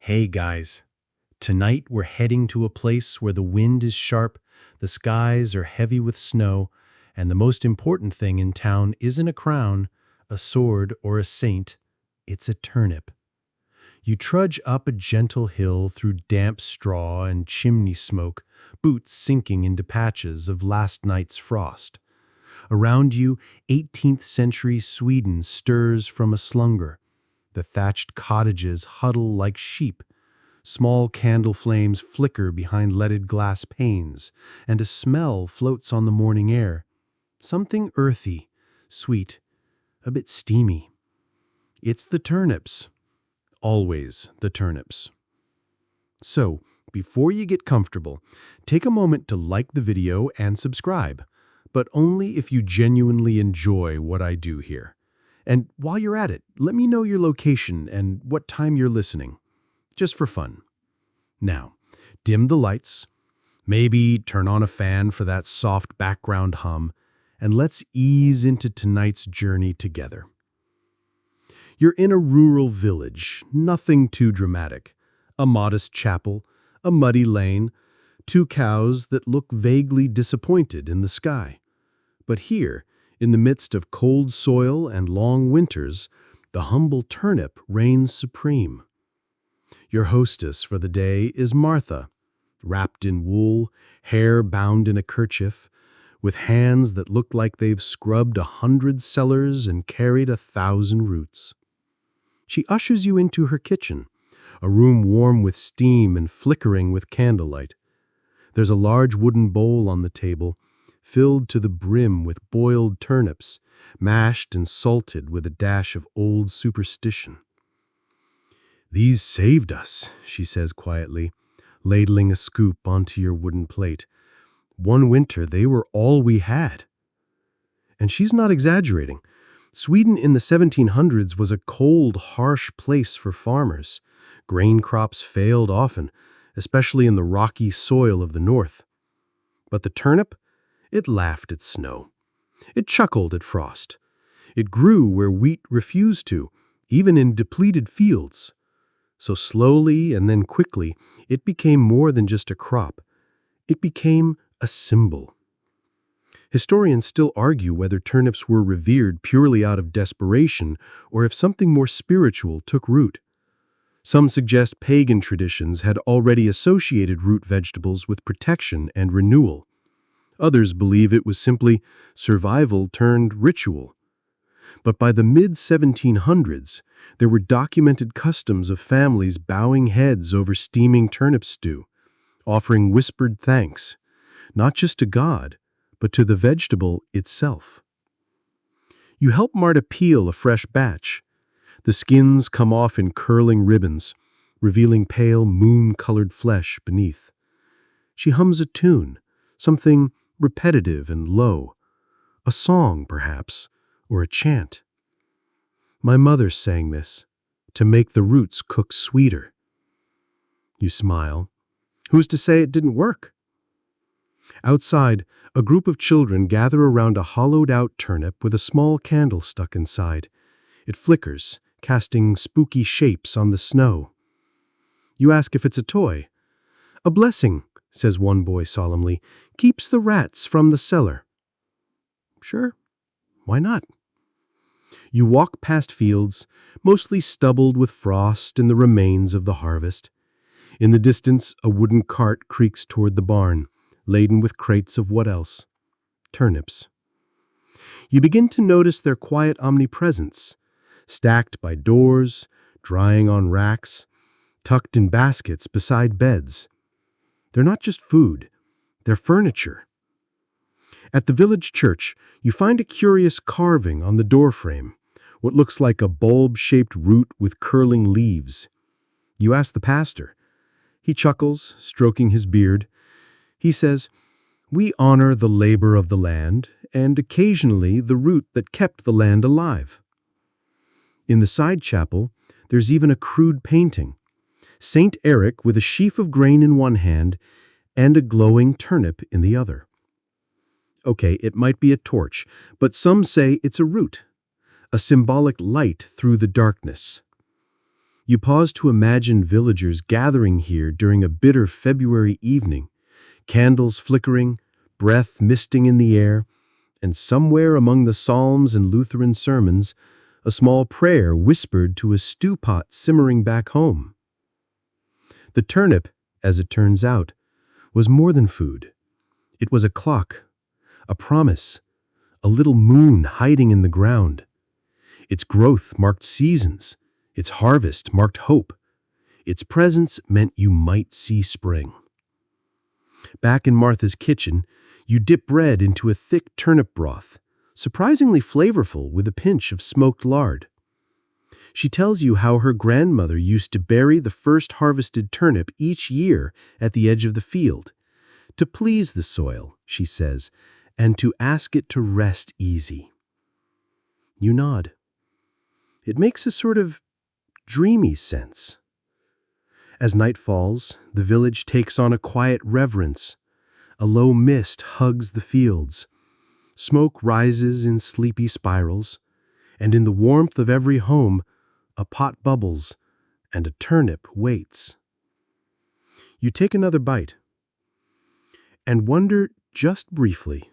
Hey guys, tonight we're heading to a place where the wind is sharp, the skies are heavy with snow, and the most important thing in town isn't a crown, a sword, or a saint, it's a turnip. You trudge up a gentle hill through damp straw and chimney smoke, boots sinking into patches of last night's frost. Around you, 18th century Sweden stirs from a slumber. The thatched cottages huddle like sheep. Small candle flames flicker behind leaded glass panes, and a smell floats on the morning air. Something earthy, sweet, a bit steamy. It's the turnips. Always the turnips. So, before you get comfortable, take a moment to like the video and subscribe, but only if you genuinely enjoy what I do here. And while you're at it, let me know your location and what time you're listening, just for fun. Now, dim the lights, maybe turn on a fan for that soft background hum, and let's ease into tonight's journey together. You're in a rural village, nothing too dramatic. A modest chapel, a muddy lane, two cows that look vaguely disappointed in the sky. But here, in the midst of cold soil and long winters, the humble turnip reigns supreme. Your hostess for the day is Martha, wrapped in wool, hair bound in a kerchief, with hands that look like they've scrubbed 100 cellars and carried 1,000 roots. She ushers you into her kitchen, a room warm with steam and flickering with candlelight. There's a large wooden bowl on the table, filled to the brim with boiled turnips, mashed and salted with a dash of old superstition. "These saved us," she says quietly, ladling a scoop onto your wooden plate. "One winter they were all we had." And she's not exaggerating. Sweden in the 1700s was a cold, harsh place for farmers. Grain crops failed often, especially in the rocky soil of the north. But the turnip? It laughed at snow. It chuckled at frost. It grew where wheat refused to, even in depleted fields. So slowly and then quickly, it became more than just a crop. It became a symbol. Historians still argue whether turnips were revered purely out of desperation or if something more spiritual took root. Some suggest pagan traditions had already associated root vegetables with protection and renewal. Others believe it was simply survival turned ritual. But by the mid-1700s, there were documented customs of families bowing heads over steaming turnip stew, offering whispered thanks, not just to God, but to the vegetable itself. You help Marta peel a fresh batch. The skins come off in curling ribbons, revealing pale moon-colored flesh beneath. She hums a tune, something repetitive and low. A song, perhaps, or a chant. "My mother sang this, to make the roots cook sweeter." You smile. Who's to say it didn't work? Outside, a group of children gather around a hollowed-out turnip with a small candle stuck inside. It flickers, casting spooky shapes on the snow. You ask if it's a toy. "A blessing," says one boy solemnly, "keeps the rats from the cellar." Sure, why not? You walk past fields, mostly stubbled with frost and the remains of the harvest. In the distance, a wooden cart creaks toward the barn, laden with crates of what else? Turnips. You begin to notice their quiet omnipresence, stacked by doors, drying on racks, tucked in baskets beside beds. They're not just food, they're furniture. At the village church, you find a curious carving on the doorframe, what looks like a bulb-shaped root with curling leaves. You ask the pastor. He chuckles, stroking his beard. He says, "We honor the labor of the land, and occasionally the root that kept the land alive." In the side chapel, there's even a crude painting. Saint Eric with a sheaf of grain in one hand and a glowing turnip in the other. Okay, it might be a torch, but some say it's a root, a symbolic light through the darkness. You pause to imagine villagers gathering here during a bitter February evening, candles flickering, breath misting in the air, and somewhere among the psalms and Lutheran sermons, a small prayer whispered to a stew pot simmering back home. The turnip, as it turns out, was more than food. It was a clock, a promise, a little moon hiding in the ground. Its growth marked seasons. Its harvest marked hope. Its presence meant you might see spring. Back in Martha's kitchen, you dip bread into a thick turnip broth, surprisingly flavorful with a pinch of smoked lard. She tells you how her grandmother used to bury the first harvested turnip each year at the edge of the field, to please the soil, she says, and to ask it to rest easy. You nod. It makes a sort of dreamy sense. As night falls, the village takes on a quiet reverence. A low mist hugs the fields. Smoke rises in sleepy spirals, and in the warmth of every home, a pot bubbles and a turnip waits. You take another bite and wonder just briefly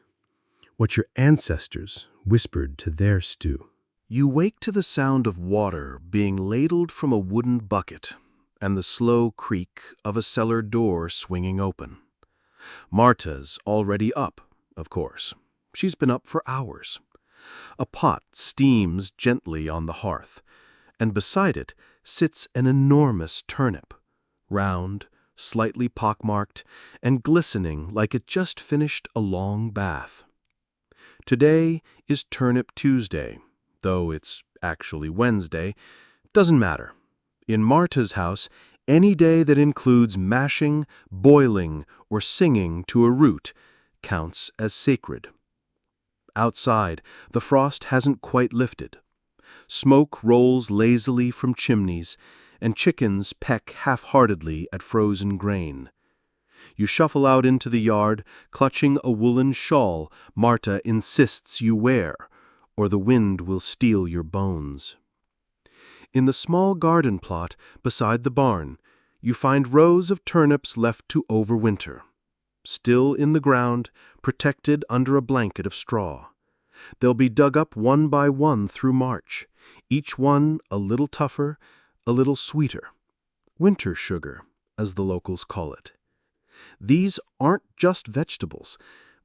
what your ancestors whispered to their stew. You wake to the sound of water being ladled from a wooden bucket and the slow creak of a cellar door swinging open. Marta's already up, of course. She's been up for hours. A pot steams gently on the hearth, and beside it sits an enormous turnip, round, slightly pockmarked, and glistening like it just finished a long bath. Today is Turnip Tuesday, though it's actually Wednesday. Doesn't matter. In Marta's house, any day that includes mashing, boiling, or singing to a root counts as sacred. Outside, the frost hasn't quite lifted. Smoke rolls lazily from chimneys, and chickens peck half-heartedly at frozen grain. You shuffle out into the yard, clutching a woolen shawl Marta insists you wear, or the wind will steal your bones. In the small garden plot beside the barn, you find rows of turnips left to overwinter, still in the ground, protected under a blanket of straw. They'll be dug up one by one through March, each one a little tougher, a little sweeter. Winter sugar, as the locals call it. These aren't just vegetables,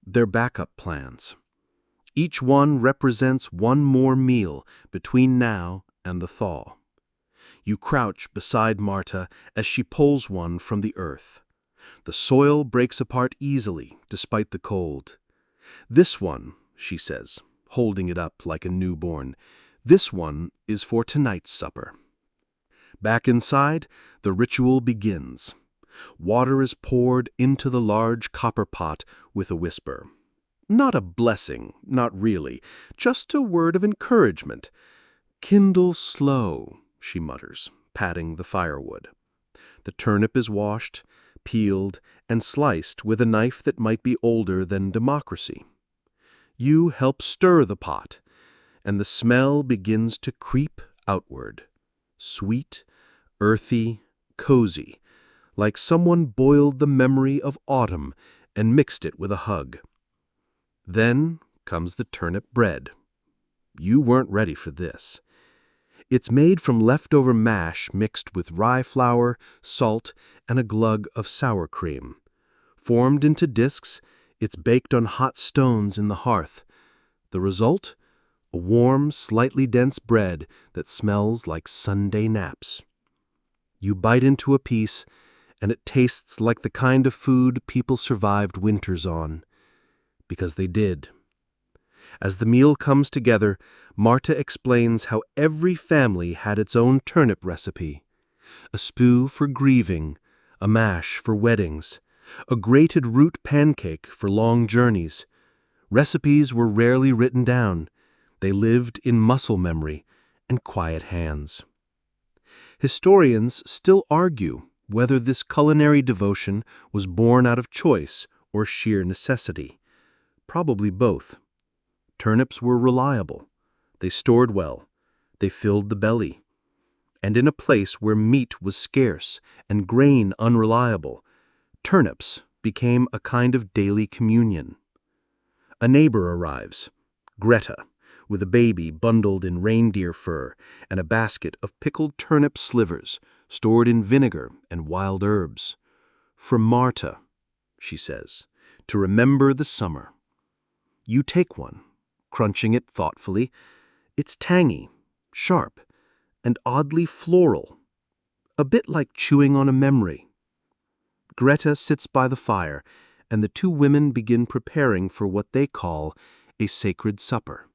they're backup plans. Each one represents one more meal between now and the thaw. You crouch beside Marta as she pulls one from the earth. The soil breaks apart easily, despite the cold. "This one," she says, holding it up like a newborn, "this one is for tonight's supper." Back inside, the ritual begins. Water is poured into the large copper pot with a whisper. Not a blessing, not really, just a word of encouragement. "Kindle slow," she mutters, patting the firewood. The turnip is washed, peeled, and sliced with a knife that might be older than democracy. You help stir the pot, and the smell begins to creep outward. Sweet, earthy, cozy, like someone boiled the memory of autumn and mixed it with a hug. Then comes the turnip bread. You weren't ready for this. It's made from leftover mash mixed with rye flour, salt, and a glug of sour cream. Formed into discs, it's baked on hot stones in the hearth. The result? A warm, slightly dense bread that smells like Sunday naps. You bite into a piece, and it tastes like the kind of food people survived winters on. Because they did. As the meal comes together, Marta explains how every family had its own turnip recipe. A stew for grieving, a mash for weddings, a grated root pancake for long journeys. Recipes were rarely written down. They lived in muscle memory and quiet hands. Historians still argue whether this culinary devotion was born out of choice or sheer necessity. Probably both. Turnips were reliable. They stored well. They filled the belly. And in a place where meat was scarce and grain unreliable, turnips became a kind of daily communion. A neighbor arrives, Greta, with a baby bundled in reindeer fur and a basket of pickled turnip slivers stored in vinegar and wild herbs. For Marta, she says, to remember the summer. You take one, crunching it thoughtfully. It's tangy, sharp, and oddly floral, a bit like chewing on a memory. Greta sits by the fire, and the two women begin preparing for what they call a sacred supper.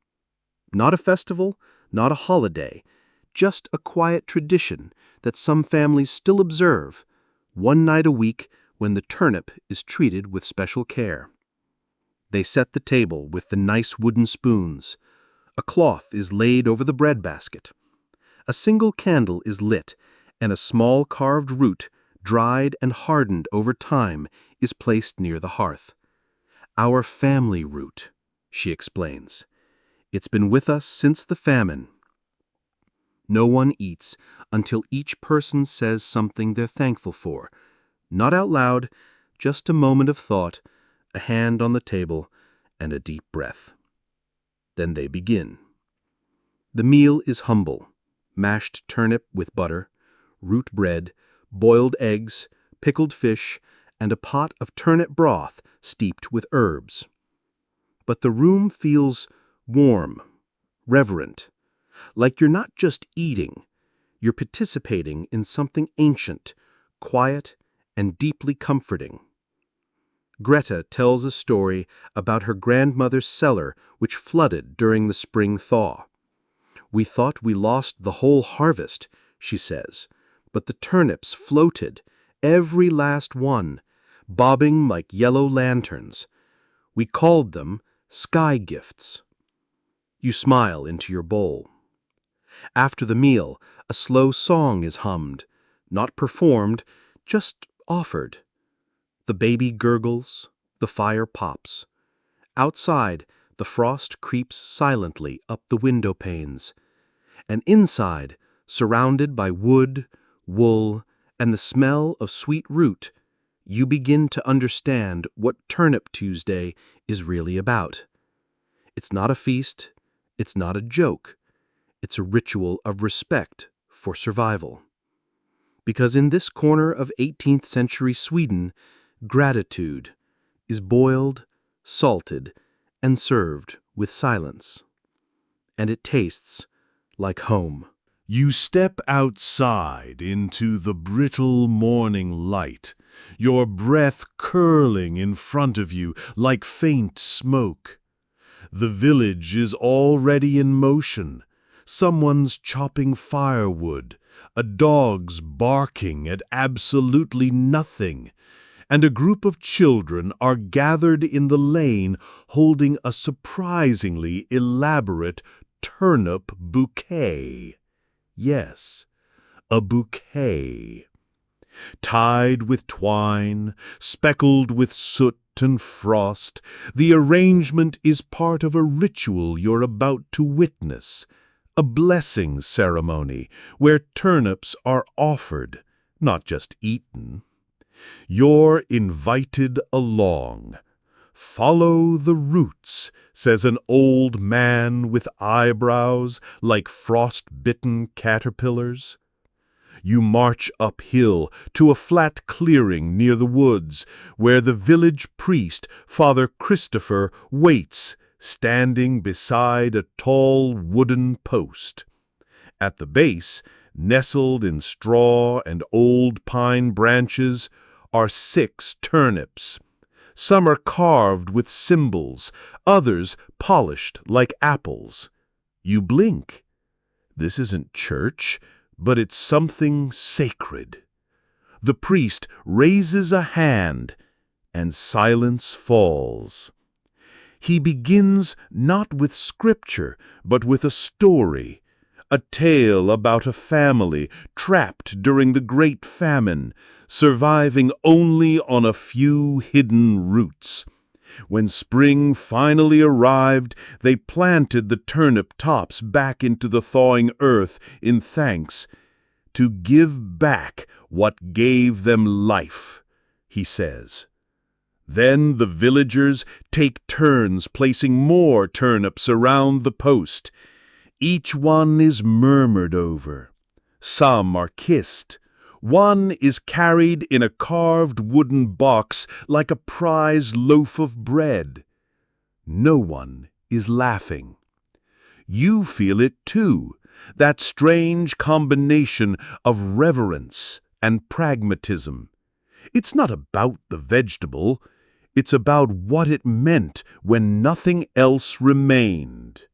Not a festival, not a holiday, just a quiet tradition that some families still observe, one night a week when the turnip is treated with special care. They set the table with the nice wooden spoons. A cloth is laid over the bread basket. A single candle is lit, and a small carved root, dried and hardened over time, is placed near the hearth. Our family root, she explains. It's been with us since the famine. No one eats until each person says something they're thankful for. Not out loud, just a moment of thought, a hand on the table, and a deep breath. Then they begin. The meal is humble. Mashed turnip with butter, root bread, boiled eggs, pickled fish, and a pot of turnip broth steeped with herbs. But the room feels warm, reverent, like you're not just eating, you're participating in something ancient, quiet, and deeply comforting. Greta tells a story about her grandmother's cellar which flooded during the spring thaw. We thought we lost the whole harvest, she says, but the turnips floated, every last one, bobbing like yellow lanterns. We called them sky gifts. You smile into your bowl. After the meal, a slow song is hummed, not performed, just offered. The baby gurgles, the fire pops. Outside, the frost creeps silently up the window panes. And inside, surrounded by wood, wool, and the smell of sweet root, you begin to understand what Turnip Tuesday is really about. It's not a feast, it's not a joke, it's a ritual of respect for survival. Because in this corner of 18th century Sweden, gratitude is boiled, salted, and served with silence. And it tastes like home. You step outside into the brittle morning light, your breath curling in front of you like faint smoke. The village is already in motion. Someone's chopping firewood, a dog's barking at absolutely nothing, and a group of children are gathered in the lane holding a surprisingly elaborate turnip bouquet. Yes, a bouquet. Tied with twine, speckled with soot and frost, the arrangement is part of a ritual you're about to witness, a blessing ceremony where turnips are offered, not just eaten. You're invited along. Follow the roots, says an old man with eyebrows like frost-bitten caterpillars. You march uphill to a flat clearing near the woods where the village priest, Father Christopher, waits, standing beside a tall wooden post. At the base, nestled in straw and old pine branches, are 6 turnips. Some are carved with symbols, others polished like apples. You blink. This isn't church, but it's something sacred. The priest raises a hand, and silence falls. He begins not with scripture, but with a story, a tale about a family trapped during the Great Famine, surviving only on a few hidden roots. When spring finally arrived, they planted the turnip tops back into the thawing earth in thanks, to give back what gave them life, he says. Then the villagers take turns placing more turnips around the post. Each one is murmured over. Some are kissed. One is carried in a carved wooden box like a prize loaf of bread. No one is laughing. You feel it too, that strange combination of reverence and pragmatism. It's not about the vegetable. It's about what it meant when nothing else remained.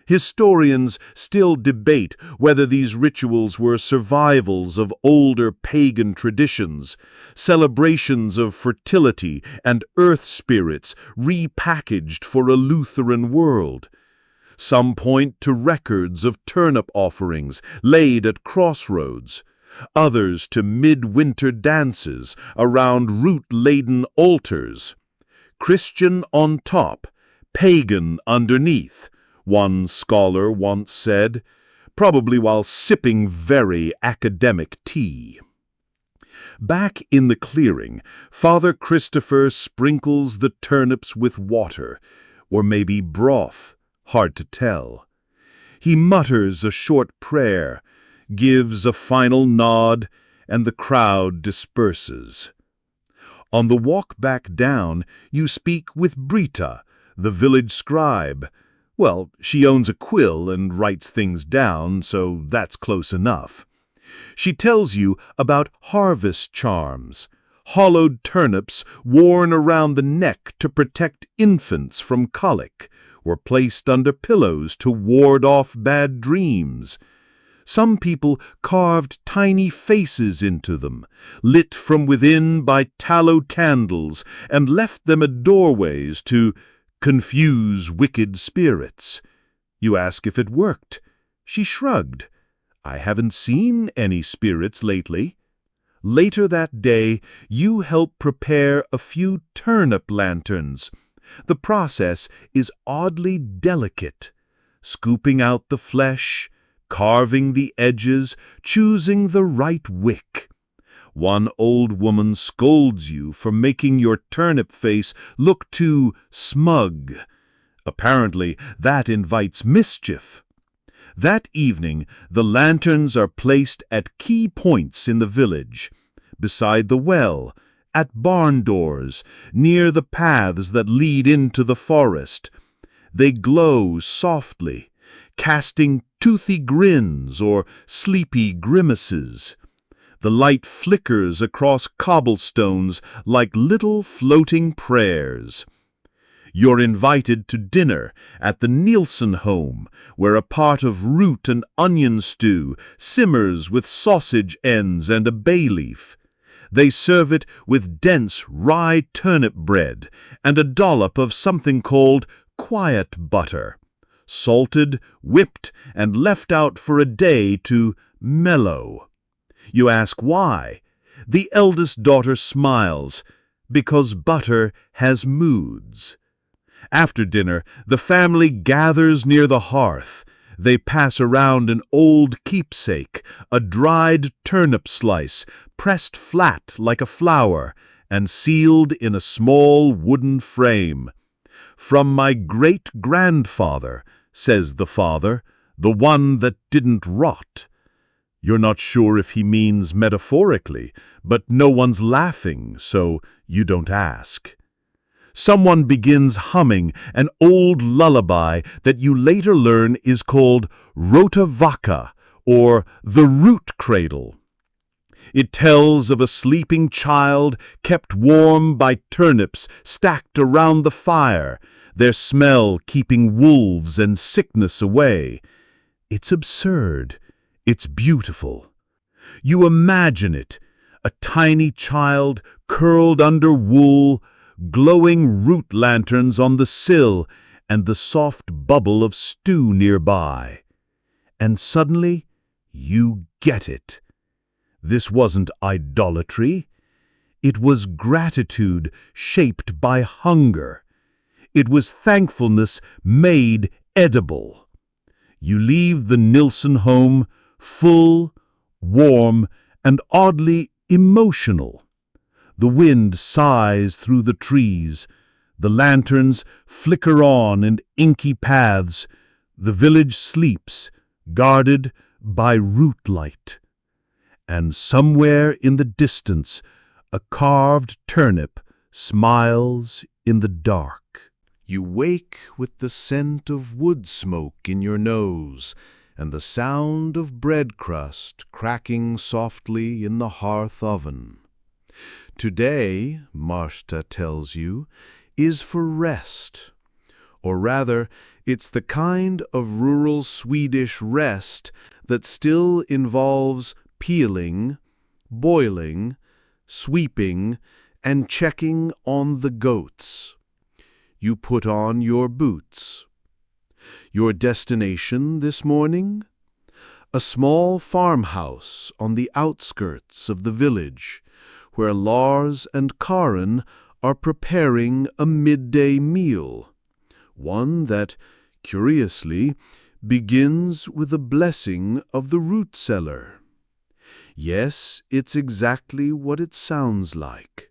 Historians still debate whether these rituals were survivals of older pagan traditions, celebrations of fertility and earth spirits repackaged for a Lutheran world. Some point to records of turnip offerings laid at crossroads, others to midwinter dances around root-laden altars. Christian on top, pagan underneath, one scholar once said, probably while sipping very academic tea. Back in the clearing, Father Christopher sprinkles the turnips with water, or maybe broth, hard to tell. He mutters a short prayer, gives a final nod, and the crowd disperses. On the walk back down, you speak with Brita, the village scribe. Well, she owns a quill and writes things down, so that's close enough. She tells you about harvest charms, hollowed turnips worn around the neck to protect infants from colic, or placed under pillows to ward off bad dreams. Some people carved tiny faces into them, lit from within by tallow candles, and left them at doorways to confuse wicked spirits. You ask if it worked. She shrugged. I haven't seen any spirits lately. Later that day, you help prepare a few turnip lanterns. The process is oddly delicate, scooping out the flesh, carving the edges, choosing the right wick. One old woman scolds you for making your turnip face look too smug. Apparently, that invites mischief. That evening, the lanterns are placed at key points in the village, beside the well, at barn doors, near the paths that lead into the forest. They glow softly, casting toothy grins or sleepy grimaces. The light flickers across cobblestones like little floating prayers. You're invited to dinner at the Nielsen home, where a pot of root and onion stew simmers with sausage ends and a bay leaf. They serve it with dense rye turnip bread and a dollop of something called quiet butter, salted, whipped, and left out for a day to mellow. You ask why. The eldest daughter smiles, because butter has moods. After dinner, the family gathers near the hearth. They pass around an old keepsake, a dried turnip slice, pressed flat like a flower, and sealed in a small wooden frame. From my great-grandfather, says the father, the one that didn't rot. You're not sure if he means metaphorically, but no one's laughing, so you don't ask. Someone begins humming an old lullaby that you later learn is called Rota Vaca, or the root cradle. It tells of a sleeping child kept warm by turnips stacked around the fire, their smell keeping wolves and sickness away. It's absurd. It's beautiful. You imagine it, a tiny child curled under wool, glowing root lanterns on the sill, and the soft bubble of stew nearby. And suddenly, you get it. This wasn't idolatry. It was gratitude shaped by hunger. It was thankfulness made edible. You leave the Nilsson home full, warm and oddly emotional. The wind sighs through the trees. The lanterns flicker on in inky paths. The village sleeps, guarded by root light. And somewhere in the distance, a carved turnip smiles in the dark. You wake with the scent of wood smoke in your nose and the sound of bread crust cracking softly in the hearth oven. Today, Marsta tells you, is for rest. Or rather, it's the kind of rural Swedish rest that still involves peeling, boiling, sweeping, and checking on the goats. You put on your boots. Your destination this morning? A small farmhouse on the outskirts of the village, where Lars and Karin are preparing a midday meal, one that, curiously, begins with a blessing of the root cellar. Yes, it's exactly what it sounds like.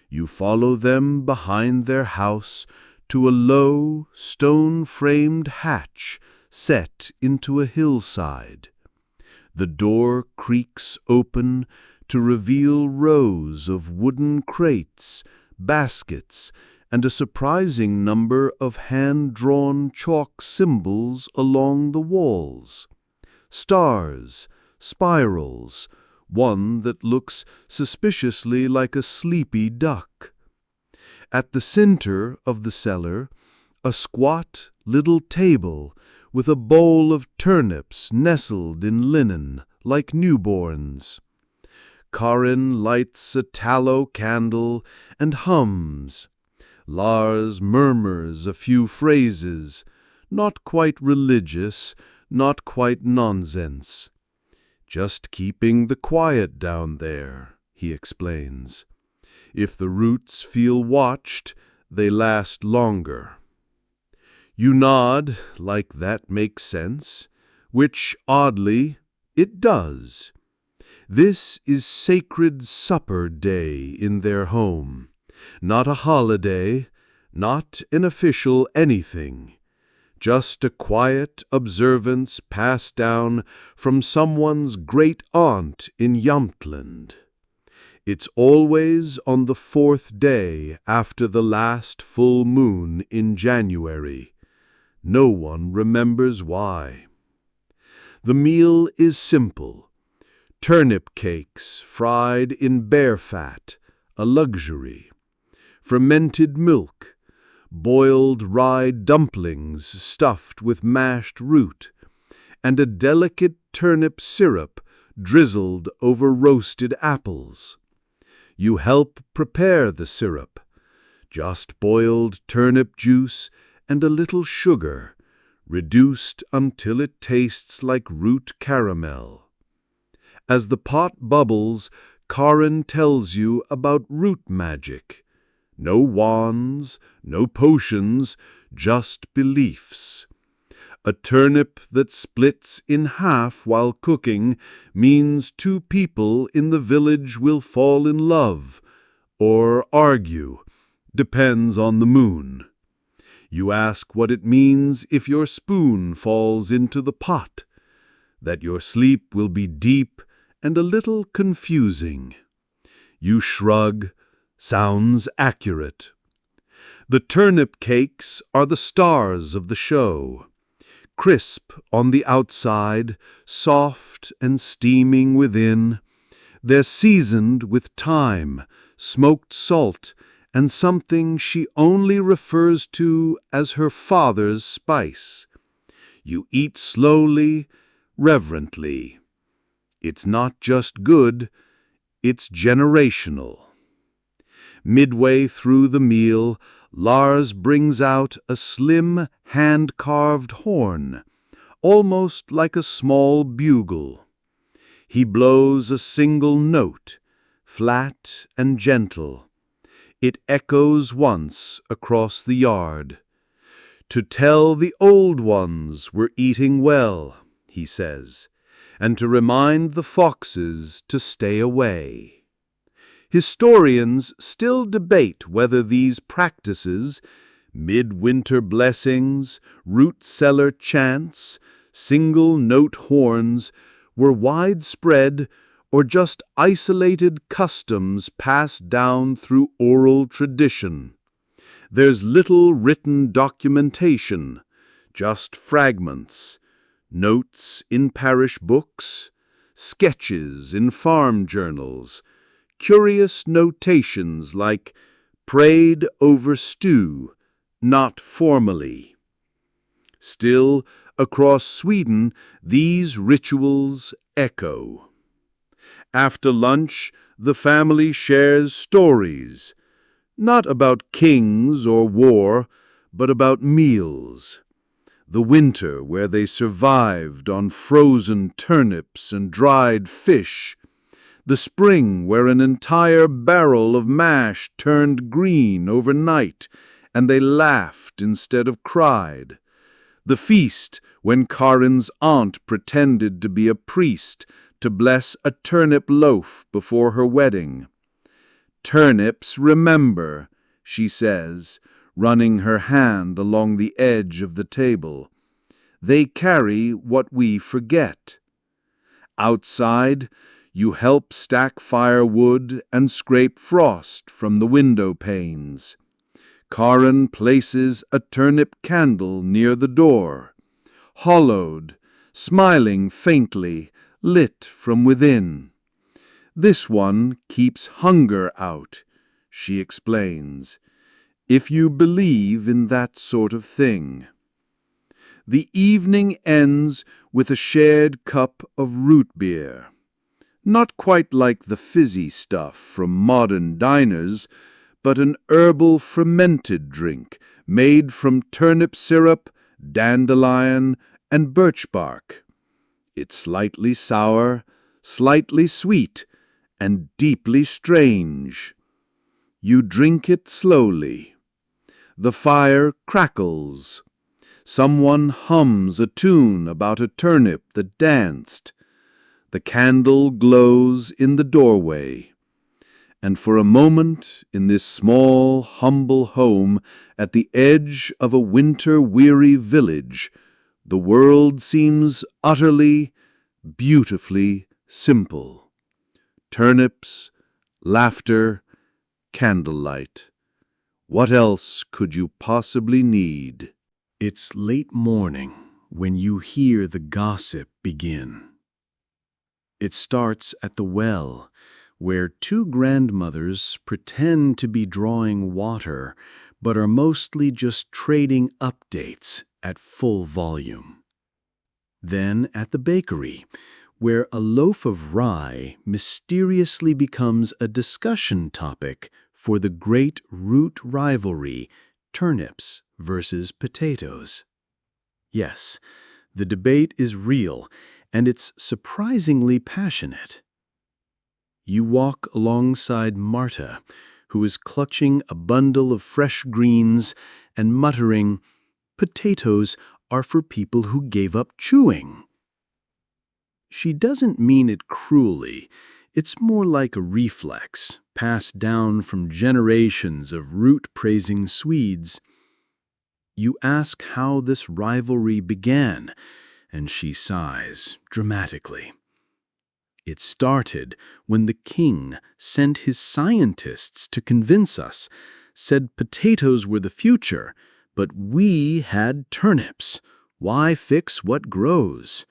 You follow them behind their house to a low, stone-framed hatch set into a hillside. The door creaks open to reveal rows of wooden crates, baskets, and a surprising number of hand-drawn chalk symbols along the walls. Stars, spirals, one that looks suspiciously like a sleepy duck. At the center of the cellar, a squat little table with a bowl of turnips nestled in linen like newborns. Karin lights a tallow candle and hums. Lars murmurs a few phrases, not quite religious, not quite nonsense. Just keeping the quiet down there, he explains. If the roots feel watched, they last longer. You nod like that makes sense, which, oddly, it does. This is sacred supper day in their home, not a holiday, not an official anything, just a quiet observance passed down from someone's great-aunt in Jämtland. It's always on the 4th day after the last full moon in January. No one remembers why. The meal is simple. Turnip cakes fried in bear fat, a luxury. Fermented milk, boiled rye dumplings stuffed with mashed root, and a delicate turnip syrup drizzled over roasted apples. You help prepare the syrup, just boiled turnip juice and a little sugar, reduced until it tastes like root caramel. As the pot bubbles, Karin tells you about root magic. No wands, no potions, just beliefs. A turnip that splits in half while cooking means 2 people in the village will fall in love, or argue, depends on the moon. You ask what it means if your spoon falls into the pot, that your sleep will be deep and a little confusing. You shrug, sounds accurate. The turnip cakes are the stars of the show. Crisp on the outside, soft and steaming within. They're seasoned with thyme, smoked salt, and something she only refers to as her father's spice. You eat slowly, reverently. It's not just good, it's generational. Midway through the meal, Lars brings out a slim, hand-carved horn, almost like a small bugle. He blows a single note, flat and gentle. It echoes once across the yard. To tell the old ones we're eating well, he says, and to remind the foxes to stay away. Historians still debate whether these practices, midwinter blessings, root cellar chants, single-note horns, were widespread or just isolated customs passed down through oral tradition. There's little written documentation, just fragments, notes in parish books, sketches in farm journals, curious notations like "prayed over stew," not formally. Still, across Sweden, these rituals echo. After lunch, the family shares stories, not about kings or war, but about meals. The winter where they survived on frozen turnips and dried fish. The spring where an entire barrel of mash turned green overnight and they laughed instead of cried. The feast when Karin's aunt pretended to be a priest to bless a turnip loaf before her wedding. "Turnips remember," she says, running her hand along the edge of the table. "They carry what we forget." Outside, you help stack firewood and scrape frost from the window panes. Karin places a turnip candle near the door, hollowed, smiling faintly, lit from within. "This one keeps hunger out," she explains, "if you believe in that sort of thing." The evening ends with a shared cup of root beer. Not quite like the fizzy stuff from modern diners, but an herbal fermented drink made from turnip syrup, dandelion, and birch bark. It's slightly sour, slightly sweet, and deeply strange. You drink it slowly. The fire crackles. Someone hums a tune about a turnip that danced. The candle glows in the doorway. And for a moment, in this small, humble home at the edge of a winter-weary village, the world seems utterly, beautifully simple. Turnips, laughter, candlelight. What else could you possibly need? It's late morning when you hear the gossip begin. It starts at the well, where two grandmothers pretend to be drawing water, but are mostly just trading updates at full volume. Then at the bakery, where a loaf of rye mysteriously becomes a discussion topic for the great root rivalry, turnips versus potatoes. Yes, the debate is real, and it's surprisingly passionate. You walk alongside Marta, who is clutching a bundle of fresh greens and muttering, "Potatoes are for people who gave up chewing." She doesn't mean it cruelly. It's more like a reflex, passed down from generations of root-praising Swedes. You ask how this rivalry began, and she sighs dramatically. It started when the king sent his scientists to convince us, said potatoes were the future, but we had turnips. Why fix what grows?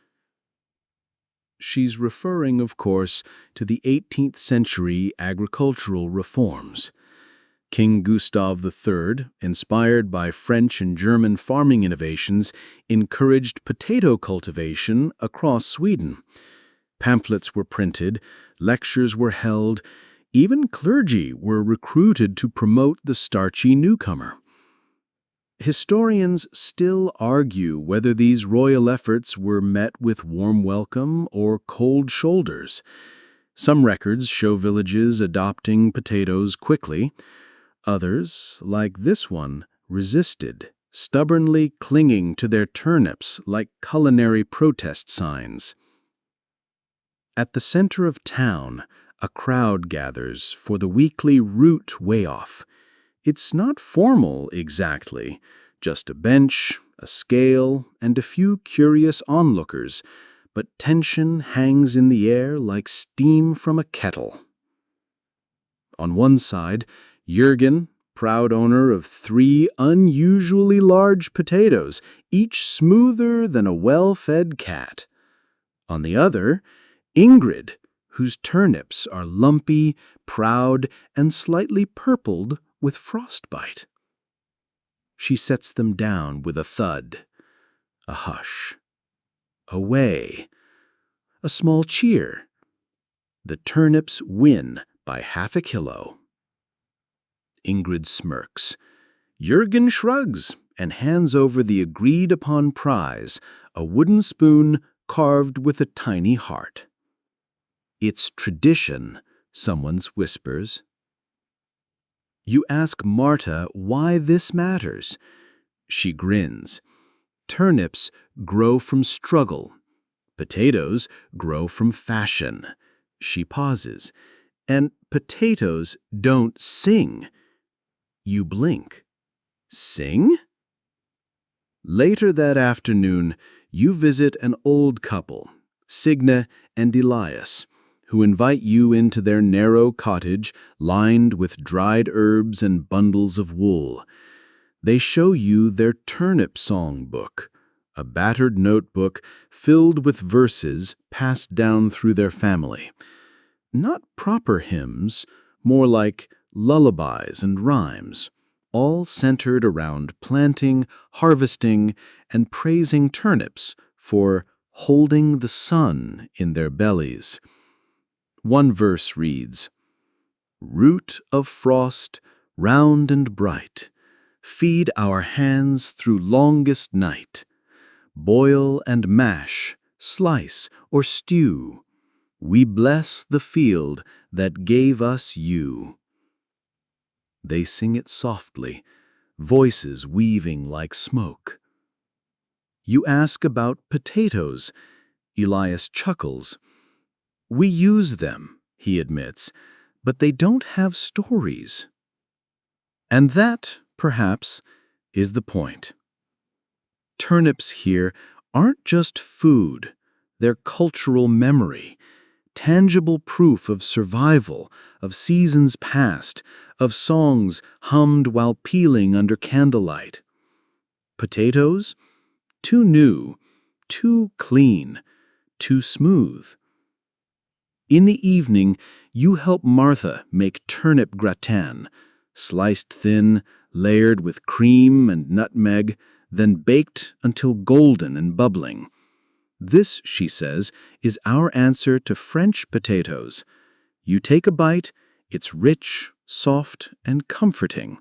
She's referring, of course, to the 18th century agricultural reforms. King Gustav III, inspired by French and German farming innovations, encouraged potato cultivation across Sweden. Pamphlets were printed, lectures were held, even clergy were recruited to promote the starchy newcomer. Historians still argue whether these royal efforts were met with warm welcome or cold shoulders. Some records show villages adopting potatoes quickly. Others, like this one, resisted, stubbornly clinging to their turnips like culinary protest signs. At the center of town, a crowd gathers for the weekly root weigh-off. It's not formal exactly, just a bench, a scale, and a few curious onlookers, but tension hangs in the air like steam from a kettle. On one side, Jürgen, proud owner of 3 unusually large potatoes, each smoother than a well-fed cat. On the other, Ingrid, whose turnips are lumpy, proud, and slightly purpled with frostbite. She sets them down with a thud, a hush, a way, a small cheer. The turnips win by half a kilo. Ingrid smirks. Jürgen shrugs and hands over the agreed-upon prize, a wooden spoon carved with a tiny heart. It's tradition, someone whispers. You ask Marta why this matters. She grins. Turnips grow from struggle. Potatoes grow from fashion. She pauses. And potatoes don't sing. You blink. Sing? Later that afternoon, you visit an old couple, Signe and Elias, who invite you into their narrow cottage lined with dried herbs and bundles of wool. They show you their turnip song book, a battered notebook filled with verses passed down through their family. Not proper hymns, more like lullabies and rhymes, all centered around planting, harvesting, and praising turnips for holding the sun in their bellies. One verse reads, Root of frost, round and bright, feed our hands through longest night. Boil and mash, slice or stew. We bless the field that gave us you. They sing it softly, voices weaving like smoke. You ask about potatoes. Elias chuckles. We use them, he admits, but they don't have stories. And that, perhaps, is the point. Turnips here aren't just food, they're cultural memory, tangible proof of survival, of seasons past, of songs hummed while peeling under candlelight. Potatoes? Too new, too clean, too smooth. In the evening, you help Martha make turnip gratin, sliced thin, layered with cream and nutmeg, then baked until golden and bubbling. This, she says, is our answer to French potatoes. You take a bite, it's rich, soft, and comforting,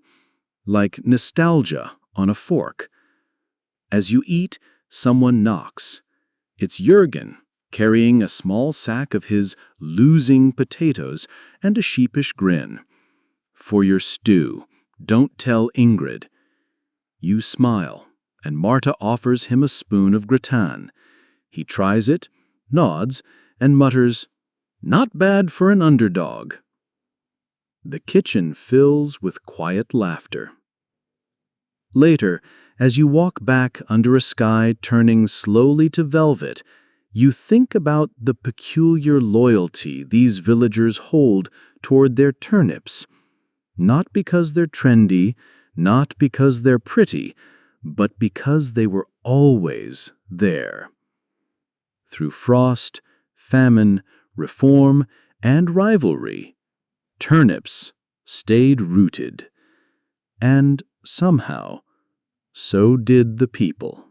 like nostalgia on a fork. As you eat, someone knocks. It's Jürgen, carrying a small sack of his losing potatoes and a sheepish grin. For your stew, don't tell Ingrid. You smile, and Marta offers him a spoon of gratin. He tries it, nods, and mutters, Not bad for an underdog. The kitchen fills with quiet laughter. Later, as you walk back under a sky turning slowly to velvet, you think about the peculiar loyalty these villagers hold toward their turnips. Not because they're trendy, not because they're pretty, but because they were always there. Through frost, famine, reform, and rivalry, turnips stayed rooted. And somehow, so did the people.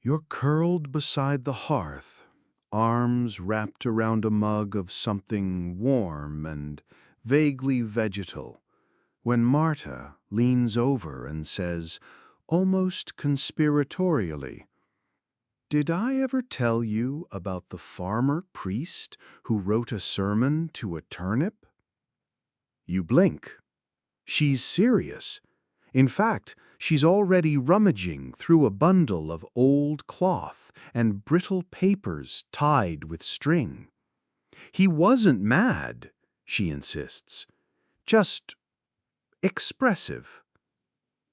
You're curled beside the hearth, arms wrapped around a mug of something warm and vaguely vegetal, when Marta leans over and says, almost conspiratorially, Did I ever tell you about the farmer priest who wrote a sermon to a turnip? You blink. She's serious. In fact, she's already rummaging through a bundle of old cloth and brittle papers tied with string. He wasn't mad, she insists, just expressive.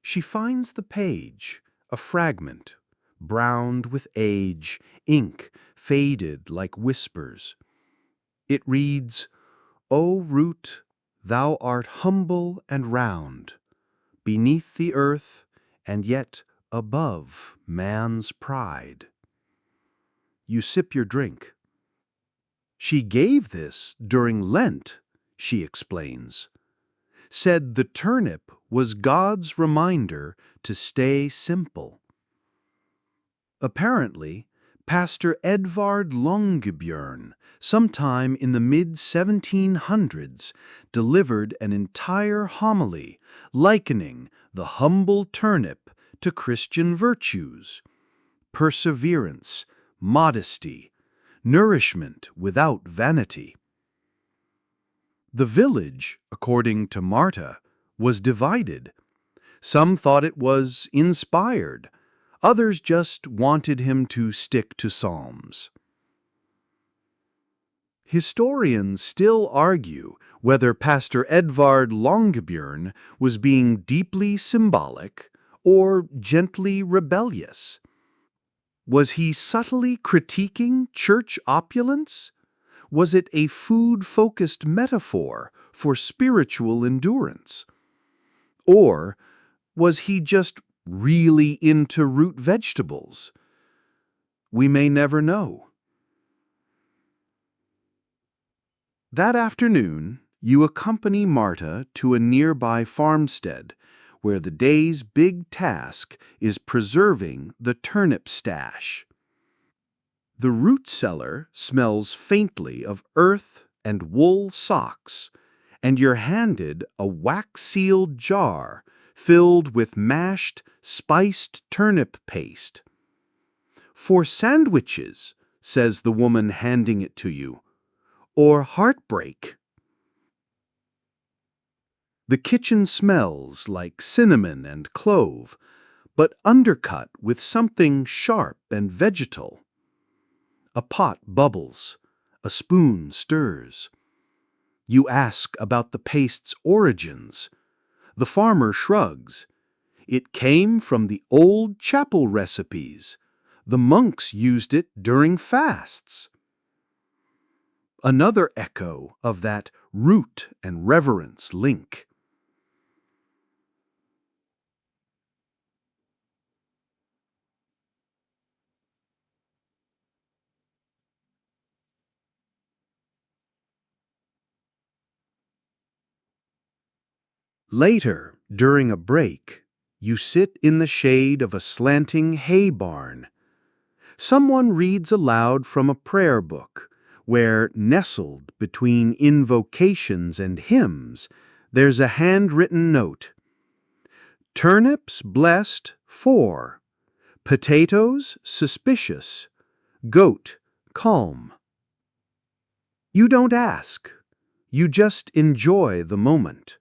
She finds the page, a fragment, browned with age, ink faded like whispers. It reads, "O root, thou art humble and round, beneath the earth and yet above man's pride." You sip your drink. She gave this during Lent, she explains. Said the turnip was God's reminder to stay simple. Apparently, Pastor Edvard Longebjörn, sometime in the mid-1700s, delivered an entire homily likening the humble turnip to Christian virtues: perseverance, modesty, nourishment without vanity. The village, according to Marta, was divided. Some thought it was inspired. Others just wanted him to stick to Psalms. Historians still argue whether Pastor Edvard Longebjörn was being deeply symbolic or gently rebellious. Was he subtly critiquing church opulence? Was it a food-focused metaphor for spiritual endurance? Or was he just really into root vegetables? We may never know. That afternoon, you accompany Marta to a nearby farmstead where the day's big task is preserving the turnip stash. The root cellar smells faintly of earth and wool socks, and you're handed a wax-sealed jar filled with mashed, spiced turnip paste. "For sandwiches," says the woman handing it to you, "or heartbreak." The kitchen smells like cinnamon and clove, but undercut with something sharp and vegetal. A pot bubbles, a spoon stirs. You ask about the paste's origins. The farmer shrugs. It came from the old chapel recipes. The monks used it during fasts. Another echo of that root and reverence link. Later, during a break, you sit in the shade of a slanting hay barn. Someone reads aloud from a prayer book, where, nestled between invocations and hymns, there's a handwritten note. Turnips blessed 4, potatoes suspicious, goat calm. You don't ask. You just enjoy the moment.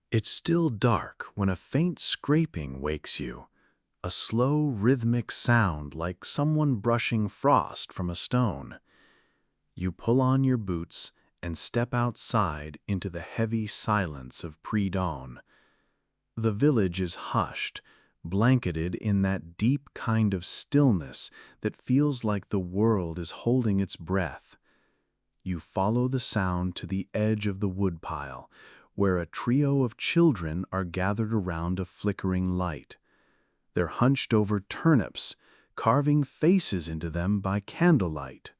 It's still dark when a faint scraping wakes you, a slow rhythmic sound like someone brushing frost from a stone. You pull on your boots and step outside into the heavy silence of pre-dawn. The village is hushed, blanketed in that deep kind of stillness that feels like the world is holding its breath. You follow the sound to the edge of the woodpile, where a trio of children are gathered around a flickering light. They're hunched over turnips, carving faces into them by candlelight.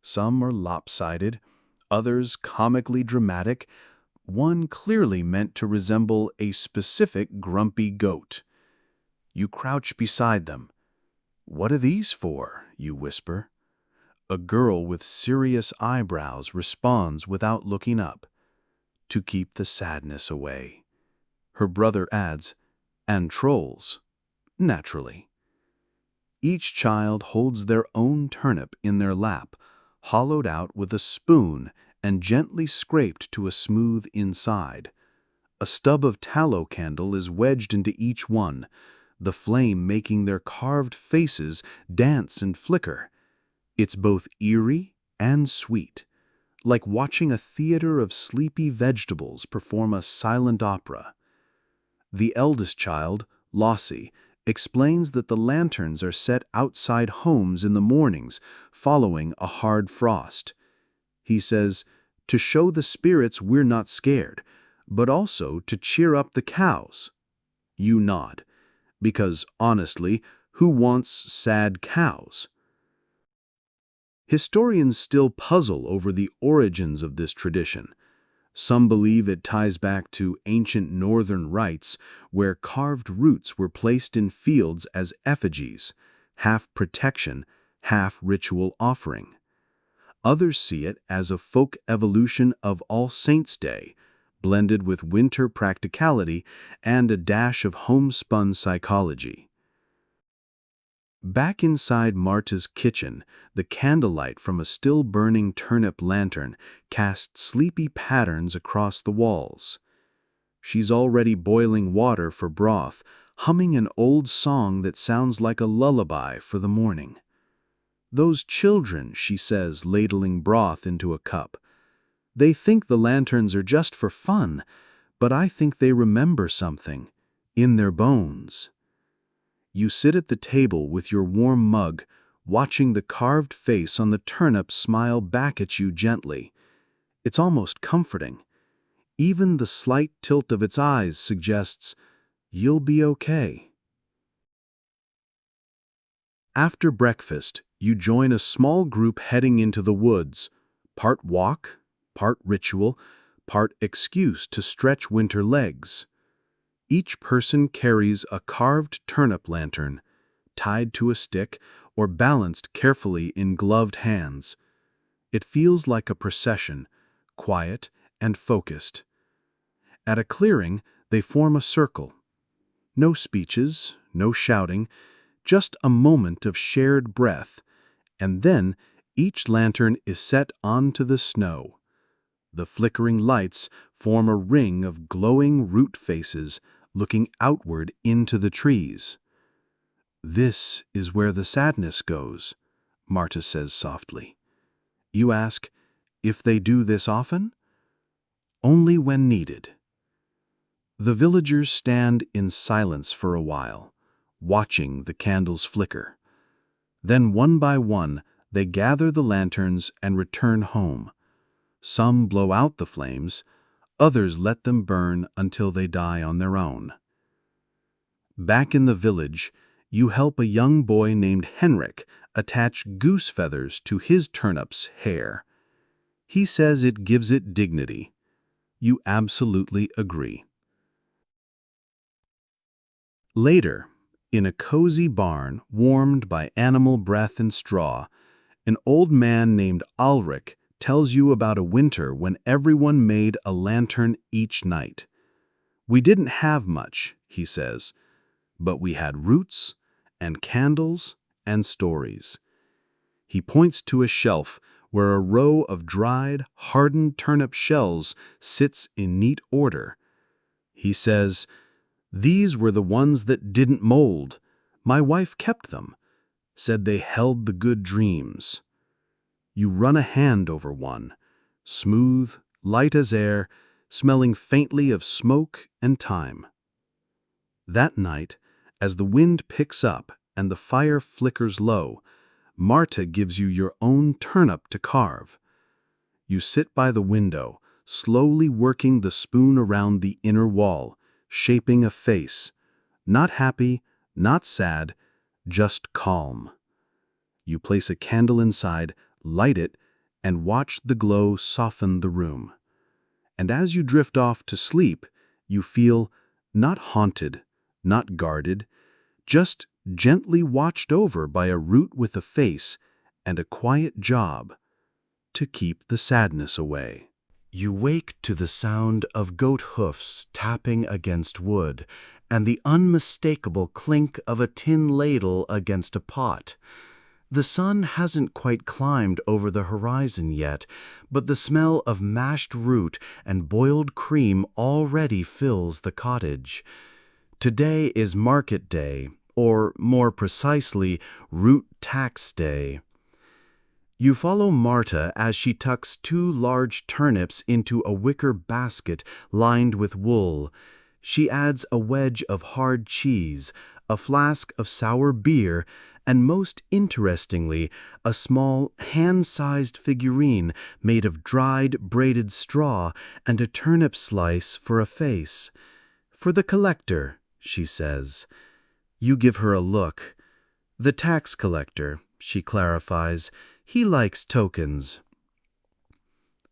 Some are lopsided, others comically dramatic, one clearly meant to resemble a specific grumpy goat. You crouch beside them. "What are these for?" you whisper. A girl with serious eyebrows responds without looking up. "To keep the sadness away." Her brother adds, "And trolls." Naturally. Each child holds their own turnip in their lap, hollowed out with a spoon and gently scraped to a smooth inside. A stub of tallow candle is wedged into each one, the flame making their carved faces dance and flicker. It's both eerie and sweet, like watching a theater of sleepy vegetables perform a silent opera. The eldest child, Lossie, explains that the lanterns are set outside homes in the mornings following a hard frost. He says, to show the spirits we're not scared, but also to cheer up the cows. You nod, because honestly, who wants sad cows? Historians still puzzle over the origins of this tradition. Some believe it ties back to ancient northern rites where carved roots were placed in fields as effigies, half protection, half ritual offering. Others see it as a folk evolution of All Saints' Day, blended with winter practicality and a dash of homespun psychology. Back inside Marta's kitchen, the candlelight from a still-burning turnip lantern casts sleepy patterns across the walls. She's already boiling water for broth, humming an old song that sounds like a lullaby for the morning. "Those children," she says, ladling broth into a cup. "They think the lanterns are just for fun, but I think they remember something, in their bones." You sit at the table with your warm mug, watching the carved face on the turnip smile back at you gently. It's almost comforting. Even the slight tilt of its eyes suggests, "You'll be okay." After breakfast, you join a small group heading into the woods, part walk, part ritual, part excuse to stretch winter legs. Each person carries a carved turnip lantern, tied to a stick or balanced carefully in gloved hands. It feels like a procession, quiet and focused. At a clearing, they form a circle. No speeches, no shouting, just a moment of shared breath, and then each lantern is set onto the snow. The flickering lights form a ring of glowing root faces looking outward into the trees. "This is where the sadness goes," Marta says softly. You ask, if they do this often? "Only when needed." The villagers stand in silence for a while, watching the candles flicker. Then one by one, they gather the lanterns and return home. Some blow out the flames, others let them burn until they die on their own. Back in the village, you help a young boy named Henrik attach goose feathers to his turnip's hair. He says it gives it dignity. You absolutely agree. Later, in a cozy barn warmed by animal breath and straw, an old man named Ulrich tells you about a winter when everyone made a lantern each night. "We didn't have much," he says, "but we had roots and candles and stories." He points to a shelf where a row of dried, hardened turnip shells sits in neat order. He says, "These were the ones that didn't mold. My wife kept them, said they held the good dreams." You run a hand over one, smooth, light as air, smelling faintly of smoke and thyme. That night, as the wind picks up and the fire flickers low, Marta gives you your own turnip to carve. You sit by the window, slowly working the spoon around the inner wall, shaping a face, not happy, not sad, just calm. You place a candle inside, light it, and watch the glow soften the room. And as you drift off to sleep, you feel not haunted, not guarded, just gently watched over by a root with a face and a quiet job to keep the sadness away. You wake to the sound of goat hoofs tapping against wood and the unmistakable clink of a tin ladle against a pot. The sun hasn't quite climbed over the horizon yet, but the smell of mashed root and boiled cream already fills the cottage. Today is market day, or more precisely, root tax day. You follow Marta as she tucks 2 large turnips into a wicker basket lined with wool. She adds a wedge of hard cheese, a flask of sour beer, and most interestingly, a small, hand-sized figurine made of dried, braided straw and a turnip slice for a face. "For the collector," she says. You give her a look. "The tax collector," she clarifies. "He likes tokens."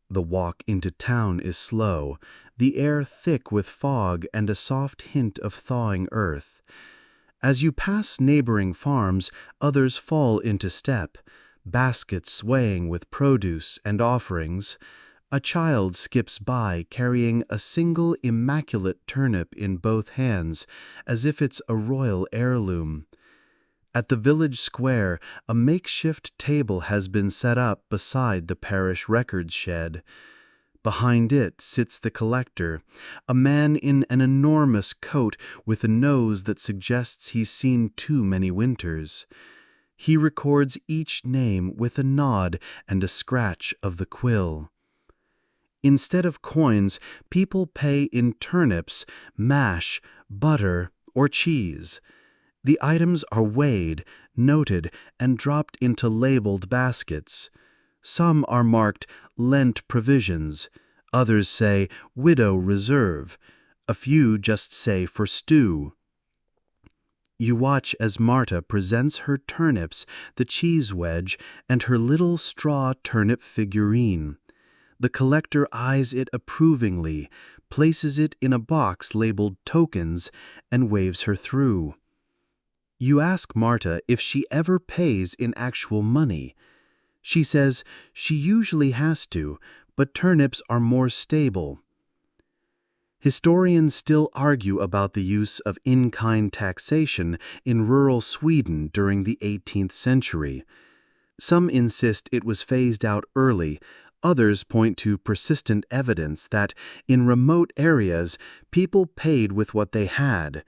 The walk into town is slow, the air thick with fog and a soft hint of thawing earth. As you pass neighboring farms, others fall into step, baskets swaying with produce and offerings. A child skips by carrying a single immaculate turnip in both hands, as if it's a royal heirloom. At the village square, a makeshift table has been set up beside the parish records shed. Behind it sits the collector, a man in an enormous coat with a nose that suggests he's seen too many winters. He records each name with a nod and a scratch of the quill. Instead of coins, people pay in turnips, mash, butter, or cheese. The items are weighed, noted, and dropped into labeled baskets. Some are marked Lent provisions, others say widow reserve, a few just say for stew. You watch as Marta presents her turnips, the cheese wedge, and her little straw turnip figurine. The collector eyes it approvingly, places it in a box labeled tokens, and waves her through. You ask Marta if she ever pays in actual money. She says she usually has to, but turnips are more stable. Historians still argue about the use of in-kind taxation in rural Sweden during the 18th century. Some insist it was phased out early. Others point to persistent evidence that, in remote areas, people paid with what they had: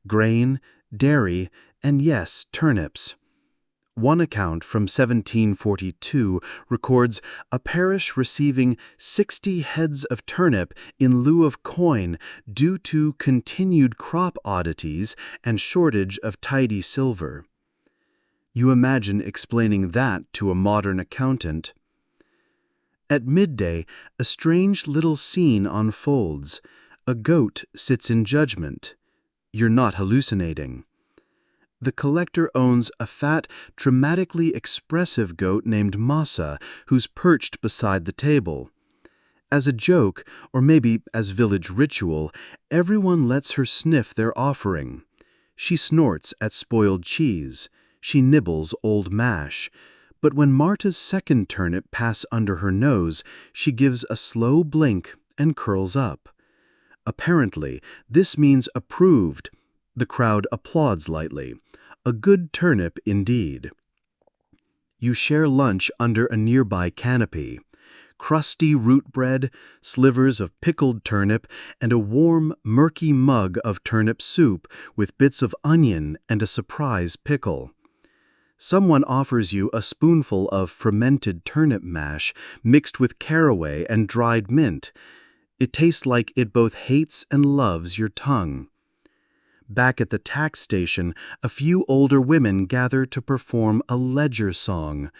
grain, dairy, and yes, turnips. One account from 1742 records a parish receiving 60 heads of turnip in lieu of coin due to continued crop oddities and shortage of tidy silver. You imagine explaining that to a modern accountant. At midday, a strange little scene unfolds. A goat sits in judgment. You're not hallucinating. The collector owns a fat, dramatically expressive goat named Massa, who's perched beside the table. As a joke, or maybe as village ritual, everyone lets her sniff their offering. She snorts at spoiled cheese. She nibbles old mash. But when Marta's second turnip passes under her nose, she gives a slow blink and curls up. Apparently, this means approved. The crowd applauds lightly. A good turnip indeed. You share lunch under a nearby canopy. crusty root bread, slivers of pickled turnip, and a warm, murky mug of turnip soup with bits of onion and a surprise pickle. Someone offers you a spoonful of fermented turnip mash mixed with caraway and dried mint. It tastes like it both hates and loves your tongue. Back at the tax station, a few older women gather to perform a ledger song,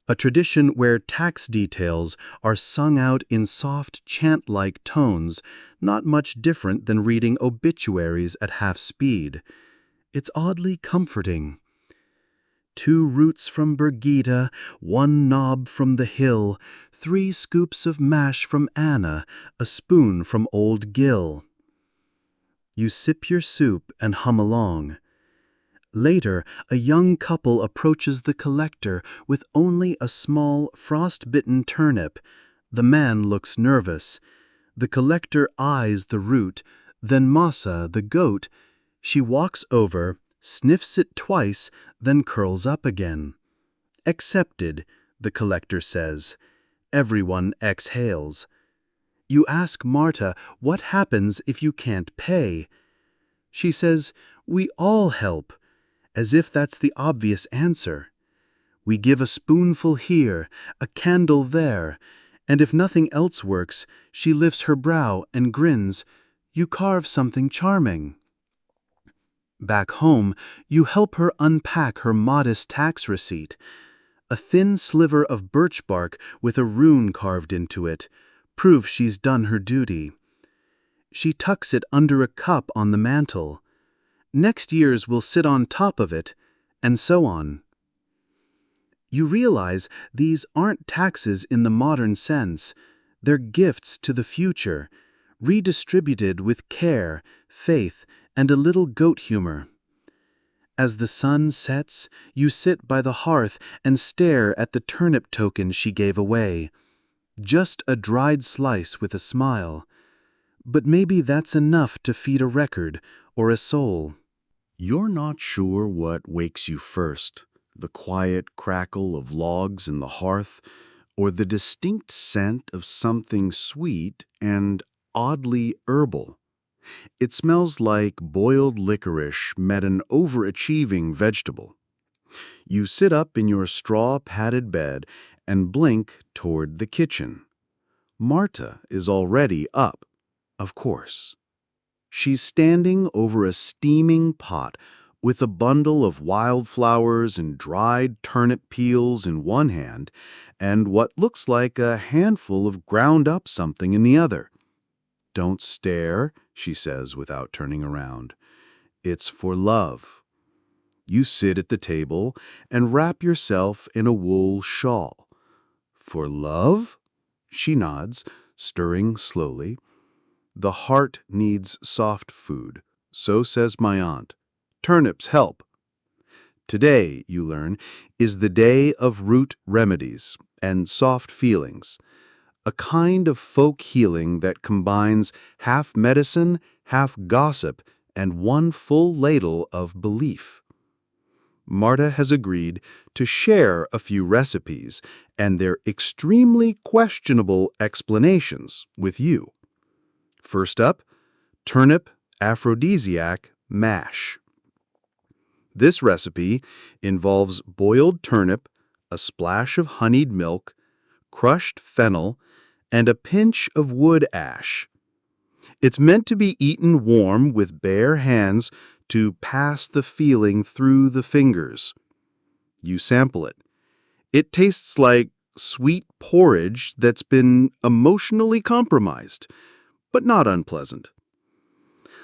a tradition where tax details are sung out in soft chant-like tones, not much different than reading obituaries at half speed. It's oddly comforting. 2 roots from Birgitta, 1 knob from the hill, 3 scoops of mash from Anna, a spoon from old Gil. You sip your soup and hum along. Later, a young couple approaches the collector with only a small, frost-bitten turnip. The man looks nervous. The collector eyes the root, then Massa, the goat. She walks over, sniffs it twice, then curls up again. Accepted, the collector says. Everyone exhales. You ask Marta what happens if you can't pay. She says, we all help, as if that's the obvious answer. We give a spoonful here, a candle there, and if nothing else works, she lifts her brow and grins. You carve something charming. Back home, you help her unpack her modest tax receipt. A thin sliver of birch bark with a rune carved into it, proof she's done her duty. She tucks it under a cup on the mantel. Next year's will sit on top of it, and so on. You realize these aren't taxes in the modern sense. They're gifts to the future, redistributed with care, faith, and a little goat humor. As the sun sets, you sit by the hearth and stare at the turnip token she gave away. Just a dried slice with a smile. But maybe that's enough to feed a record or a soul. You're not sure what wakes you first, the quiet crackle of logs in the hearth, or the distinct scent of something sweet and oddly herbal. It smells like boiled licorice met an overachieving vegetable. You sit up in your straw-padded bed and blink toward the kitchen. Marta is already up, of course. She's standing over a steaming pot with a bundle of wildflowers and dried turnip peels in one hand and what looks like a handful of ground-up something in the other. Don't stare, she says without turning around. It's for love. You sit at the table and wrap yourself in a wool shawl. For love? She nods, stirring slowly. The heart needs soft food, so says my aunt. Turnips help. Today, you learn, is the day of root remedies and soft feelings, a kind of folk healing that combines half medicine, half gossip, and one full ladle of belief. Marta has agreed to share a few recipes and their extremely questionable explanations with you. First up, turnip aphrodisiac mash. This recipe involves boiled turnip, a splash of honeyed milk, crushed fennel, and a pinch of wood ash. It's meant to be eaten warm with bare hands to pass the feeling through the fingers. You sample it. It tastes like sweet porridge that's been emotionally compromised, but not unpleasant.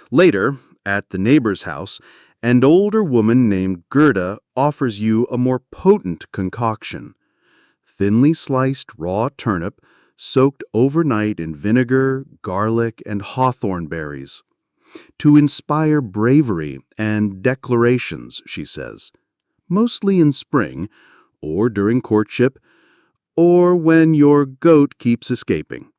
Later, at the neighbor's house, an older woman named Gerda offers you a more potent concoction. Thinly sliced raw turnip soaked overnight in vinegar, garlic, and hawthorn berries. To inspire bravery and declarations, she says, mostly in spring, or during courtship, or when your goat keeps escaping.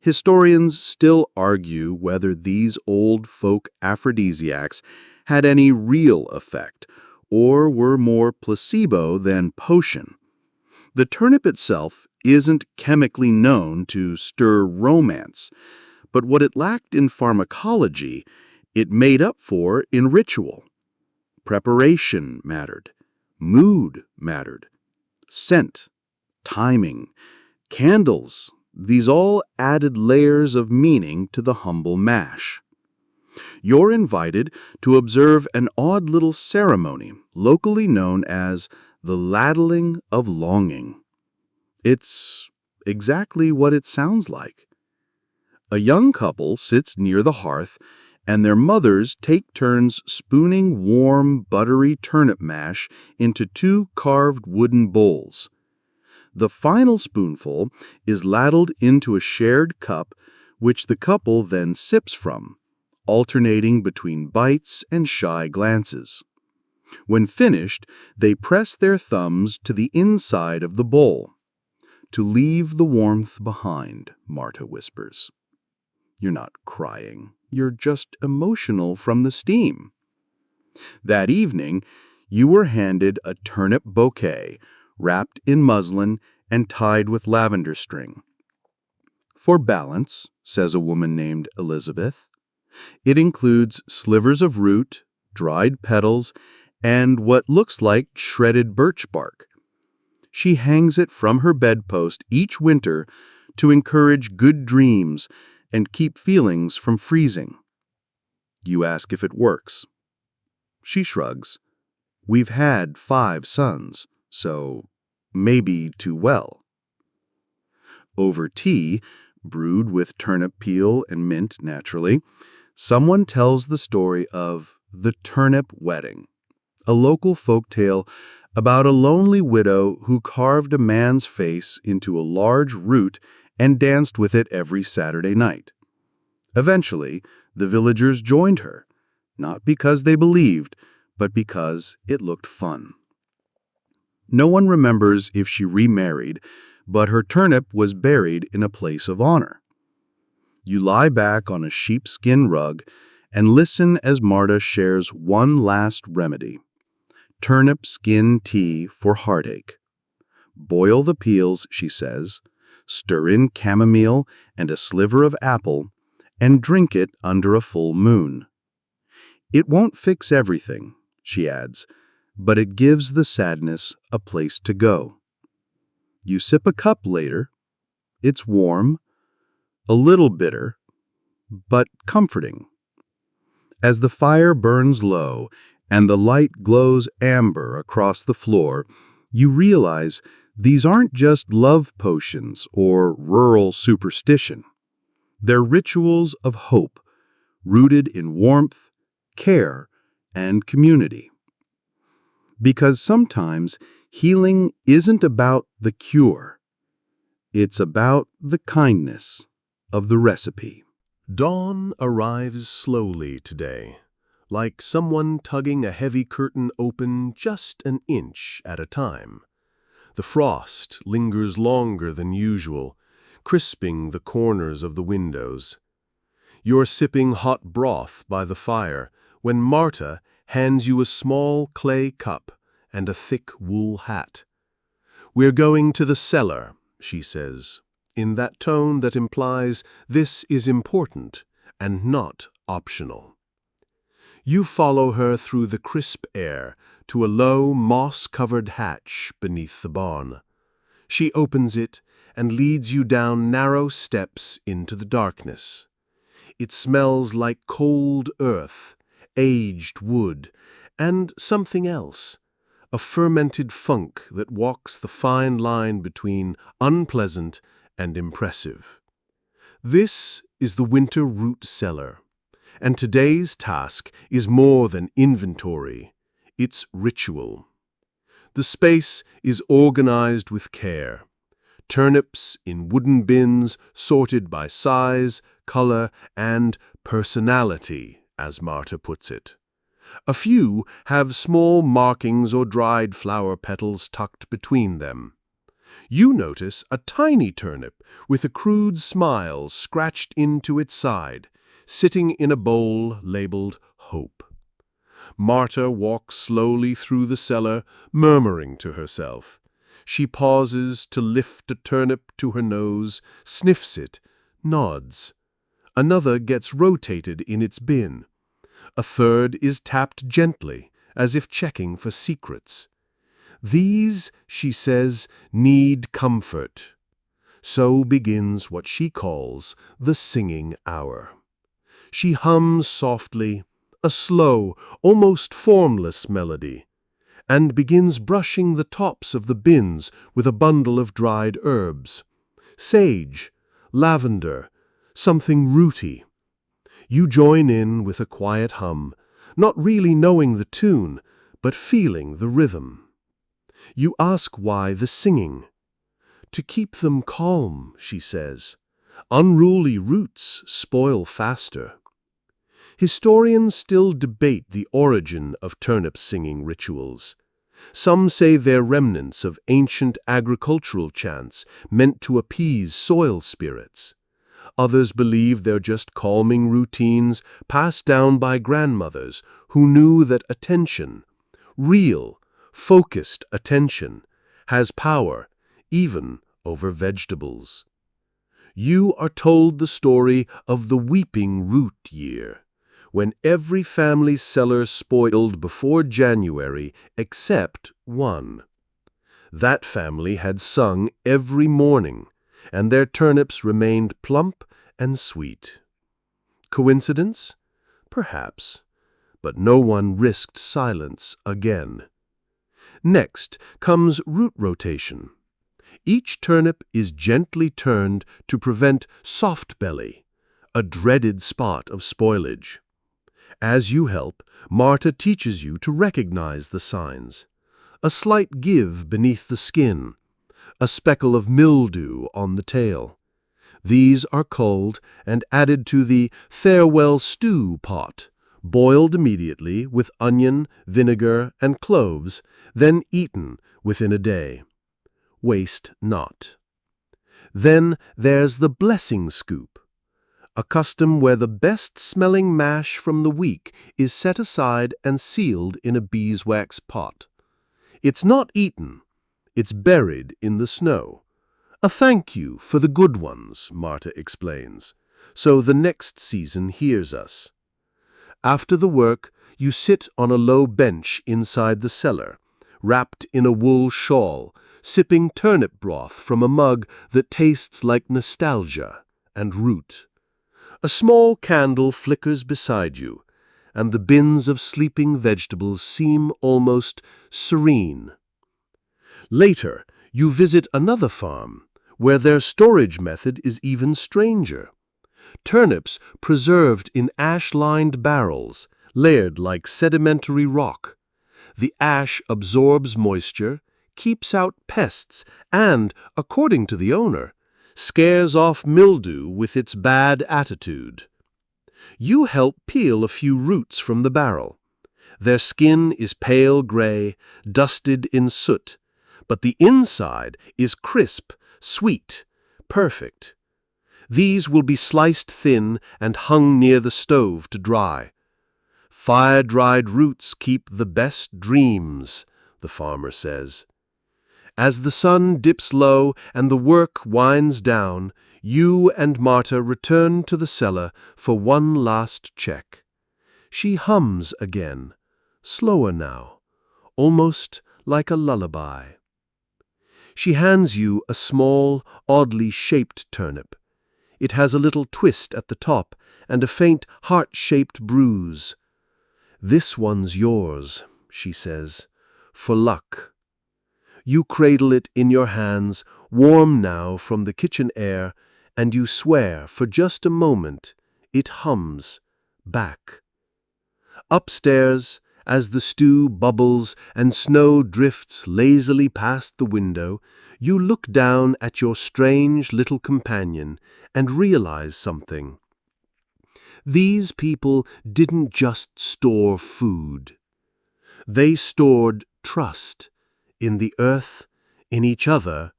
Historians still argue whether these old folk aphrodisiacs had any real effect, or were more placebo than potion. The turnip itself isn't chemically known to stir romance, but what it lacked in pharmacology, it made up for in ritual. Preparation mattered. Mood mattered. Scent, timing, candles, these all added layers of meaning to the humble mash. You're invited to observe an odd little ceremony locally known as the ladling of longing. It's exactly what it sounds like. A young couple sits near the hearth, and their mothers take turns spooning warm, buttery turnip mash into two carved wooden bowls. The final spoonful is ladled into a shared cup, which the couple then sips from, alternating between bites and shy glances. When finished, they press their thumbs to the inside of the bowl. "To leave the warmth behind," Marta whispers. You're not crying. You're just emotional from the steam. That evening, you were handed a turnip bouquet, wrapped in muslin and tied with lavender string. "For balance," says a woman named Elizabeth. It includes slivers of root, dried petals, and what looks like shredded birch bark. She hangs it from her bedpost each winter to encourage good dreams and keep feelings from freezing. You ask if it works. She shrugs. "We've had 5 sons, so maybe too well." Over tea, brewed with turnip peel and mint naturally, someone tells the story of the Turnip Wedding, a local folktale about a lonely widow who carved a man's face into a large root and danced with it every Saturday night. Eventually, the villagers joined her, not because they believed, but because it looked fun. No one remembers if she remarried, but her turnip was buried in a place of honor. You lie back on a sheepskin rug and listen as Marta shares one last remedy: turnip skin tea for heartache. Boil the peels, she says, stir in chamomile and a sliver of apple, and drink it under a full moon. It won't fix everything, she adds, but it gives the sadness a place to go. You sip a cup later. It's warm, a little bitter, but comforting. As the fire burns low and the light glows amber across the floor, you realize these aren't just love potions or rural superstition. They're rituals of hope, rooted in warmth, care, and community. Because sometimes healing isn't about the cure. It's about the kindness of the recipe. Dawn arrives slowly today, like someone tugging a heavy curtain open just an inch at a time. The frost lingers longer than usual, crisping the corners of the windows. You're sipping hot broth by the fire when Marta hands you a small clay cup and a thick wool hat. "We're going to the cellar," she says, in that tone that implies this is important and not optional. You follow her through the crisp air to a low, moss-covered hatch beneath the barn. She opens it and leads you down narrow steps into the darkness. It smells like cold earth, aged wood, and something else, a fermented funk that walks the fine line between unpleasant and impressive. This is the winter root cellar, and today's task is more than inventory, it's ritual. The space is organized with care. Turnips in wooden bins sorted by size, color, and personality, as Marta puts it. A few have small markings or dried flower petals tucked between them. You notice a tiny turnip with a crude smile scratched into its side, sitting in a bowl labeled Hope. Marta walks slowly through the cellar, murmuring to herself. She pauses to lift a turnip to her nose, sniffs it, nods. Another gets rotated in its bin. A third is tapped gently, as if checking for secrets. These, she says, need comfort. So begins what she calls the singing hour. She hums softly, a slow, almost formless melody, and begins brushing the tops of the bins with a bundle of dried herbs. Sage, lavender, something rooty. You join in with a quiet hum, not really knowing the tune, but feeling the rhythm. You ask why the singing. To keep them calm, she says. Unruly roots spoil faster. Historians still debate the origin of turnip singing rituals. Some say they're remnants of ancient agricultural chants meant to appease soil spirits. Others believe they're just calming routines passed down by grandmothers who knew that attention, real, focused attention, has power, even over vegetables. You are told the story of the weeping root year, when every family's cellar spoiled before January except one. That family had sung every morning, and their turnips remained plump and sweet. Coincidence? Perhaps, but no one risked silence again. Next comes root rotation. Each turnip is gently turned to prevent soft belly, a dreaded spot of spoilage. As you help, Marta teaches you to recognize the signs. A slight give beneath the skin, a speckle of mildew on the tail. These are culled and added to the farewell stew pot, boiled immediately with onion, vinegar, and cloves, then eaten within a day. Waste not. Then there's the blessing scoop, a custom where the best-smelling mash from the week is set aside and sealed in a beeswax pot. It's not eaten, it's buried in the snow. A thank you for the good ones, Marta explains, so the next season hears us. After the work, you sit on a low bench inside the cellar, wrapped in a wool shawl, sipping turnip broth from a mug that tastes like nostalgia and root. A small candle flickers beside you, and the bins of sleeping vegetables seem almost serene. Later, you visit another farm, where their storage method is even stranger. Turnips preserved in ash-lined barrels, layered like sedimentary rock. The ash absorbs moisture, keeps out pests, and, according to the owner, scares off mildew with its bad attitude. You help peel a few roots from the barrel. Their skin is pale gray, dusted in soot, but the inside is crisp, sweet, perfect. These will be sliced thin and hung near the stove to dry. Fire-dried roots keep the best dreams, the farmer says. As the sun dips low and the work winds down, you and Marta return to the cellar for one last check. She hums again, slower now, almost like a lullaby. She hands you a small, oddly shaped turnip. It has a little twist at the top and a faint heart-shaped bruise. "This one's yours," she says, "for luck." You cradle it in your hands, warm now from the kitchen air, and you swear for just a moment it hums back. Upstairs, as the stew bubbles and snow drifts lazily past the window, you look down at your strange little companion and realize something. These people didn't just store food. They stored trust in the earth, in each other,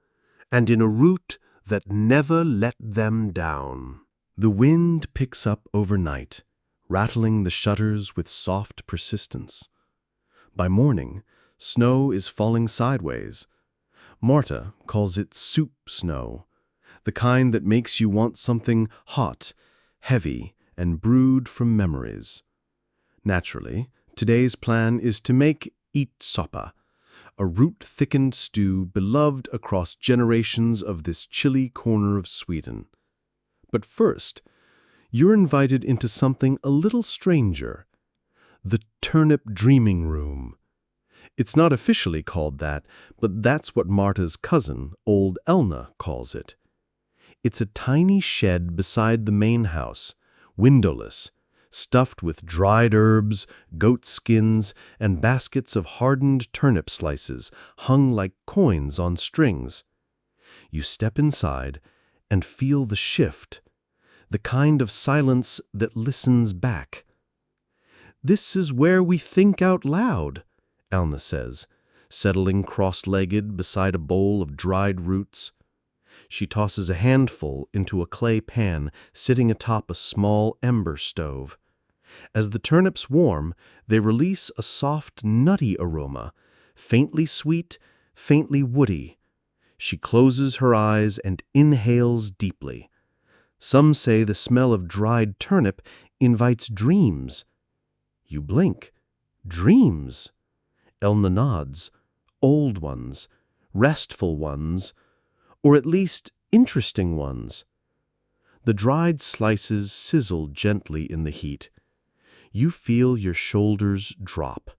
and in a root that never let them down. The wind picks up overnight, rattling the shutters with soft persistence. By morning, snow is falling sideways. Marta calls it soup snow, the kind that makes you want something hot, heavy, and brewed from memories. Naturally, today's plan is to make soppa, a root-thickened stew beloved across generations of this chilly corner of Sweden. But first, you're invited into something a little stranger, the Turnip Dreaming Room. It's not officially called that, but that's what Marta's cousin, old Elna, calls it. It's a tiny shed beside the main house, windowless, stuffed with dried herbs, goat skins, and baskets of hardened turnip slices hung like coins on strings. You step inside and feel the shift, the kind of silence that listens back. "This is where we think out loud," Elna says, settling cross-legged beside a bowl of dried roots. She tosses a handful into a clay pan sitting atop a small ember stove. As the turnips warm, they release a soft, nutty aroma, faintly sweet, faintly woody. She closes her eyes and inhales deeply. Some say the smell of dried turnip invites dreams. You blink. Dreams. Elna nods. Old ones, restful ones, or at least interesting ones. The dried slices sizzle gently in the heat. You feel your shoulders drop.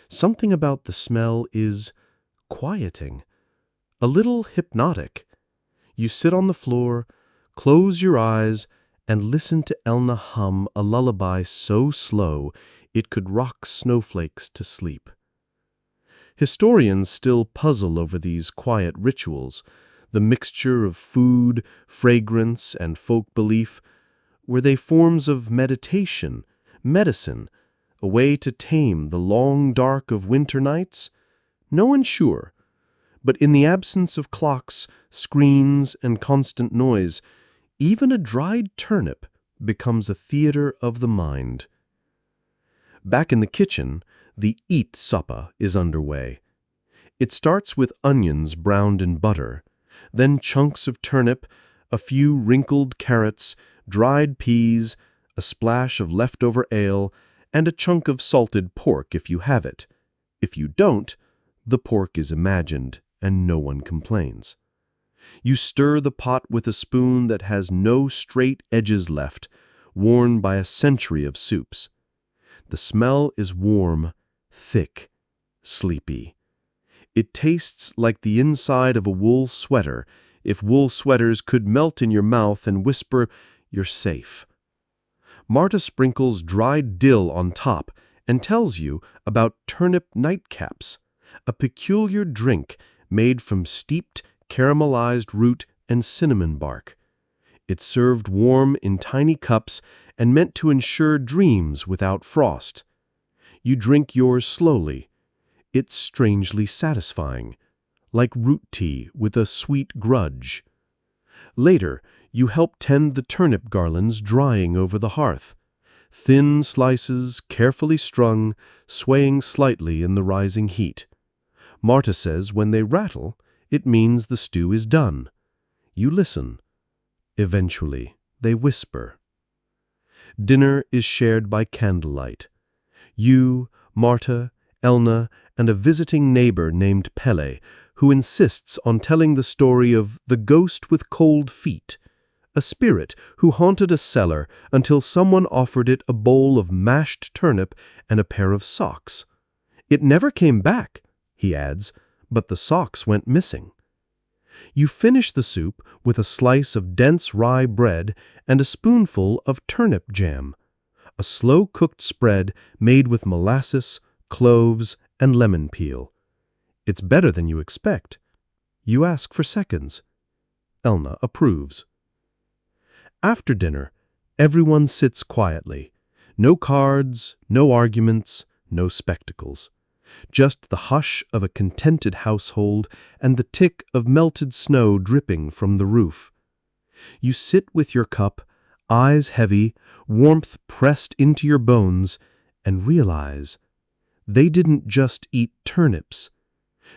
Something about the smell is quieting, a little hypnotic. You sit on the floor, close your eyes, and listen to Elna hum a lullaby so slow it could rock snowflakes to sleep. Historians still puzzle over these quiet rituals, the mixture of food, fragrance, and folk belief. Were they forms of meditation, medicine, a way to tame the long dark of winter nights? No one's sure. But in the absence of clocks, screens, and constant noise, even a dried turnip becomes a theater of the mind. Back in the kitchen, the soppa is underway. It starts with onions browned in butter, then chunks of turnip, a few wrinkled carrots, dried peas, a splash of leftover ale, and a chunk of salted pork if you have it. If you don't, the pork is imagined, and no one complains. You stir the pot with a spoon that has no straight edges left, worn by a century of soups. The smell is warm, thick, sleepy. It tastes like the inside of a wool sweater, if wool sweaters could melt in your mouth and whisper, "You're safe." Marta sprinkles dried dill on top and tells you about turnip nightcaps, a peculiar drink made from steeped, caramelized root and cinnamon bark. It's served warm in tiny cups and meant to ensure dreams without frost. You drink yours slowly. It's strangely satisfying, like root tea with a sweet grudge. Later, you help tend the turnip garlands drying over the hearth. Thin slices, carefully strung, swaying slightly in the rising heat. Marta says when they rattle, it means the stew is done. You listen. Eventually, they whisper. Dinner is shared by candlelight. You, Marta, Elna, and a visiting neighbor named Pelle, who insists on telling the story of the ghost with cold feet, a spirit who haunted a cellar until someone offered it a bowl of mashed turnip and a pair of socks. It never came back, he adds, but the socks went missing. You finish the soup with a slice of dense rye bread and a spoonful of turnip jam, a slow-cooked spread made with molasses, cloves, and lemon peel. It's better than you expect. You ask for seconds. Elna approves. After dinner, everyone sits quietly. No cards, no arguments, no spectacles. Just the hush of a contented household and the tick of melted snow dripping from the roof. You sit with your cup, eyes heavy, warmth pressed into your bones, and realize they didn't just eat turnips.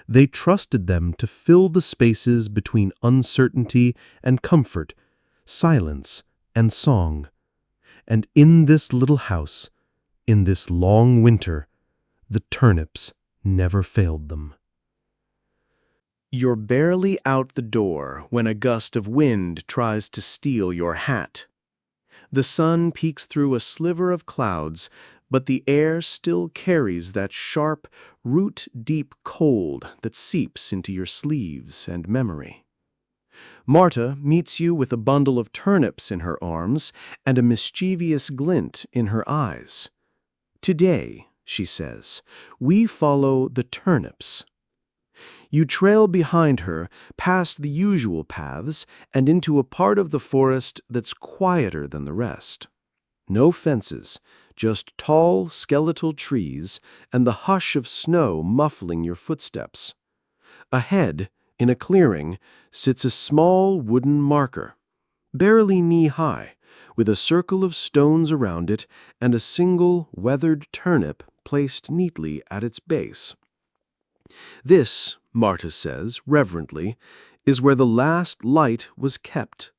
They trusted them to fill the spaces between uncertainty and comfort, silence and song. And in this little house, in this long winter, the turnips never failed them. You're barely out the door when a gust of wind tries to steal your hat. The sun peeks through a sliver of clouds, but the air still carries that sharp, root-deep cold that seeps into your sleeves and memory. Marta meets you with a bundle of turnips in her arms and a mischievous glint in her eyes. "Today," she says, "we follow the turnips." You trail behind her, past the usual paths, and into a part of the forest that's quieter than the rest. No fences, just tall, skeletal trees and the hush of snow muffling your footsteps. Ahead, in a clearing, sits a small wooden marker, barely knee-high, with a circle of stones around it and a single weathered turnip placed neatly at its base. This, Marta says, reverently, is where the last light was kept.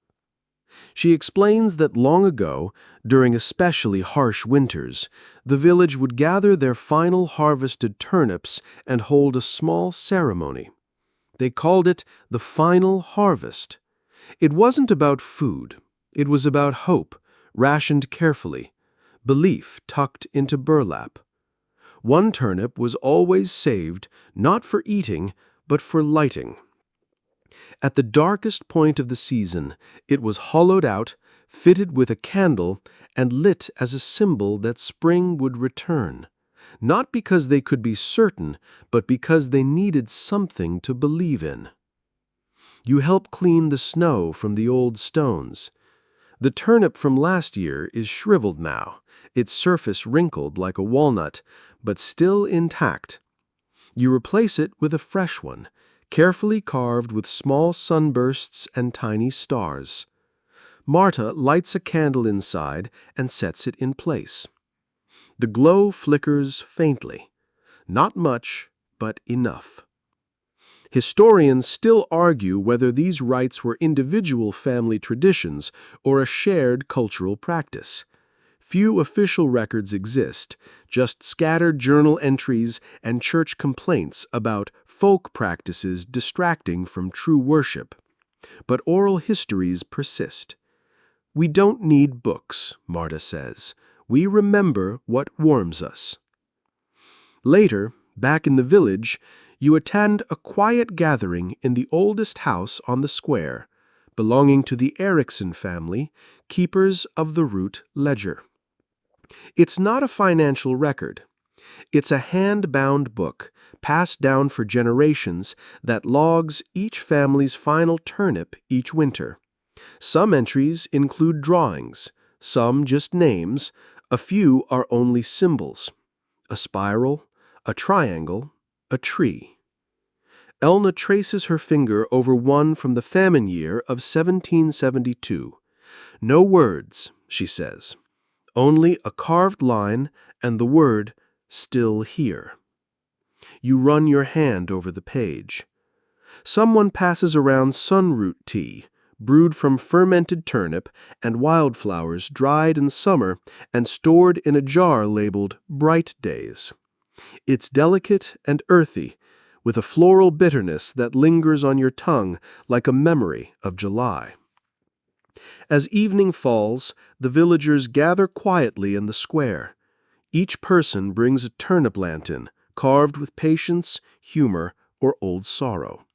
She explains that long ago, during especially harsh winters, the village would gather their final harvested turnips and hold a small ceremony. They called it the final harvest. It wasn't about food. It was about hope, rationed carefully, belief tucked into burlap. One turnip was always saved, not for eating, but for lighting. At the darkest point of the season, it was hollowed out, fitted with a candle, and lit as a symbol that spring would return, not because they could be certain, but because they needed something to believe in. You help clean the snow from the old stones. The turnip from last year is shriveled now, its surface wrinkled like a walnut, but still intact. You replace it with a fresh one, carefully carved with small sunbursts and tiny stars. Marta lights a candle inside and sets it in place. The glow flickers faintly. Not much, but enough. Historians still argue whether these rites were individual family traditions or a shared cultural practice. Few official records exist, just scattered journal entries and church complaints about folk practices distracting from true worship. But oral histories persist. We don't need books, Marta says. We remember what warms us. Later, back in the village, you attend a quiet gathering in the oldest house on the square, belonging to the Erickson family, keepers of the root ledger. It's not a financial record. It's a hand-bound book, passed down for generations, that logs each family's final turnip each winter. Some entries include drawings, some just names, a few are only symbols. A spiral, a triangle, a tree. Elna traces her finger over one from the famine year of 1772. No words, she says. Only a carved line and the word, "Still here." You run your hand over the page. Someone passes around sunroot tea, brewed from fermented turnip and wildflowers dried in summer and stored in a jar labeled Bright Days. It's delicate and earthy, with a floral bitterness that lingers on your tongue like a memory of July. As evening falls, the villagers gather quietly in the square. Each person brings a turnip lantern, carved with patience, humor, or old sorrow.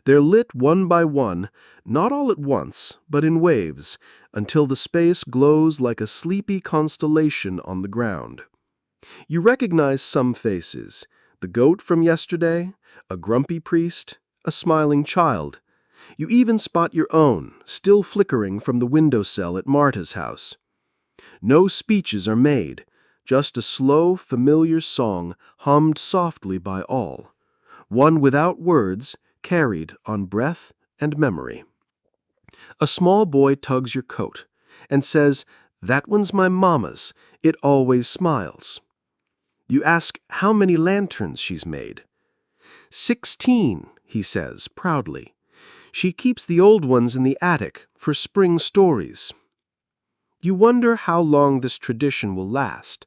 They're lit one by one, not all at once, but in waves, until the space glows like a sleepy constellation on the ground. You recognize some faces: the goat from yesterday, a grumpy priest, a smiling child. You even spot your own, still flickering from the windowsill at Marta's house. No speeches are made, just a slow, familiar song hummed softly by all, one without words, carried on breath and memory. A small boy tugs your coat and says, "That one's my mama's, it always smiles." You ask how many lanterns she's made. "16," he says proudly. She keeps the old ones in the attic for spring stories. You wonder how long this tradition will last,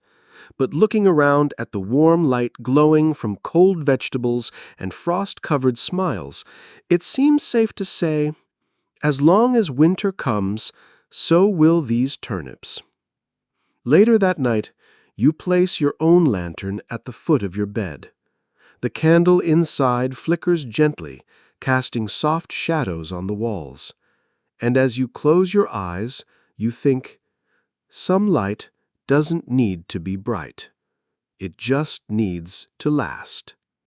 but looking around at the warm light glowing from cold vegetables and frost-covered smiles, it seems safe to say, as long as winter comes, so will these turnips. Later that night, you place your own lantern at the foot of your bed. The candle inside flickers gently, casting soft shadows on the walls. And as you close your eyes, you think, some light doesn't need to be bright. It just needs to last.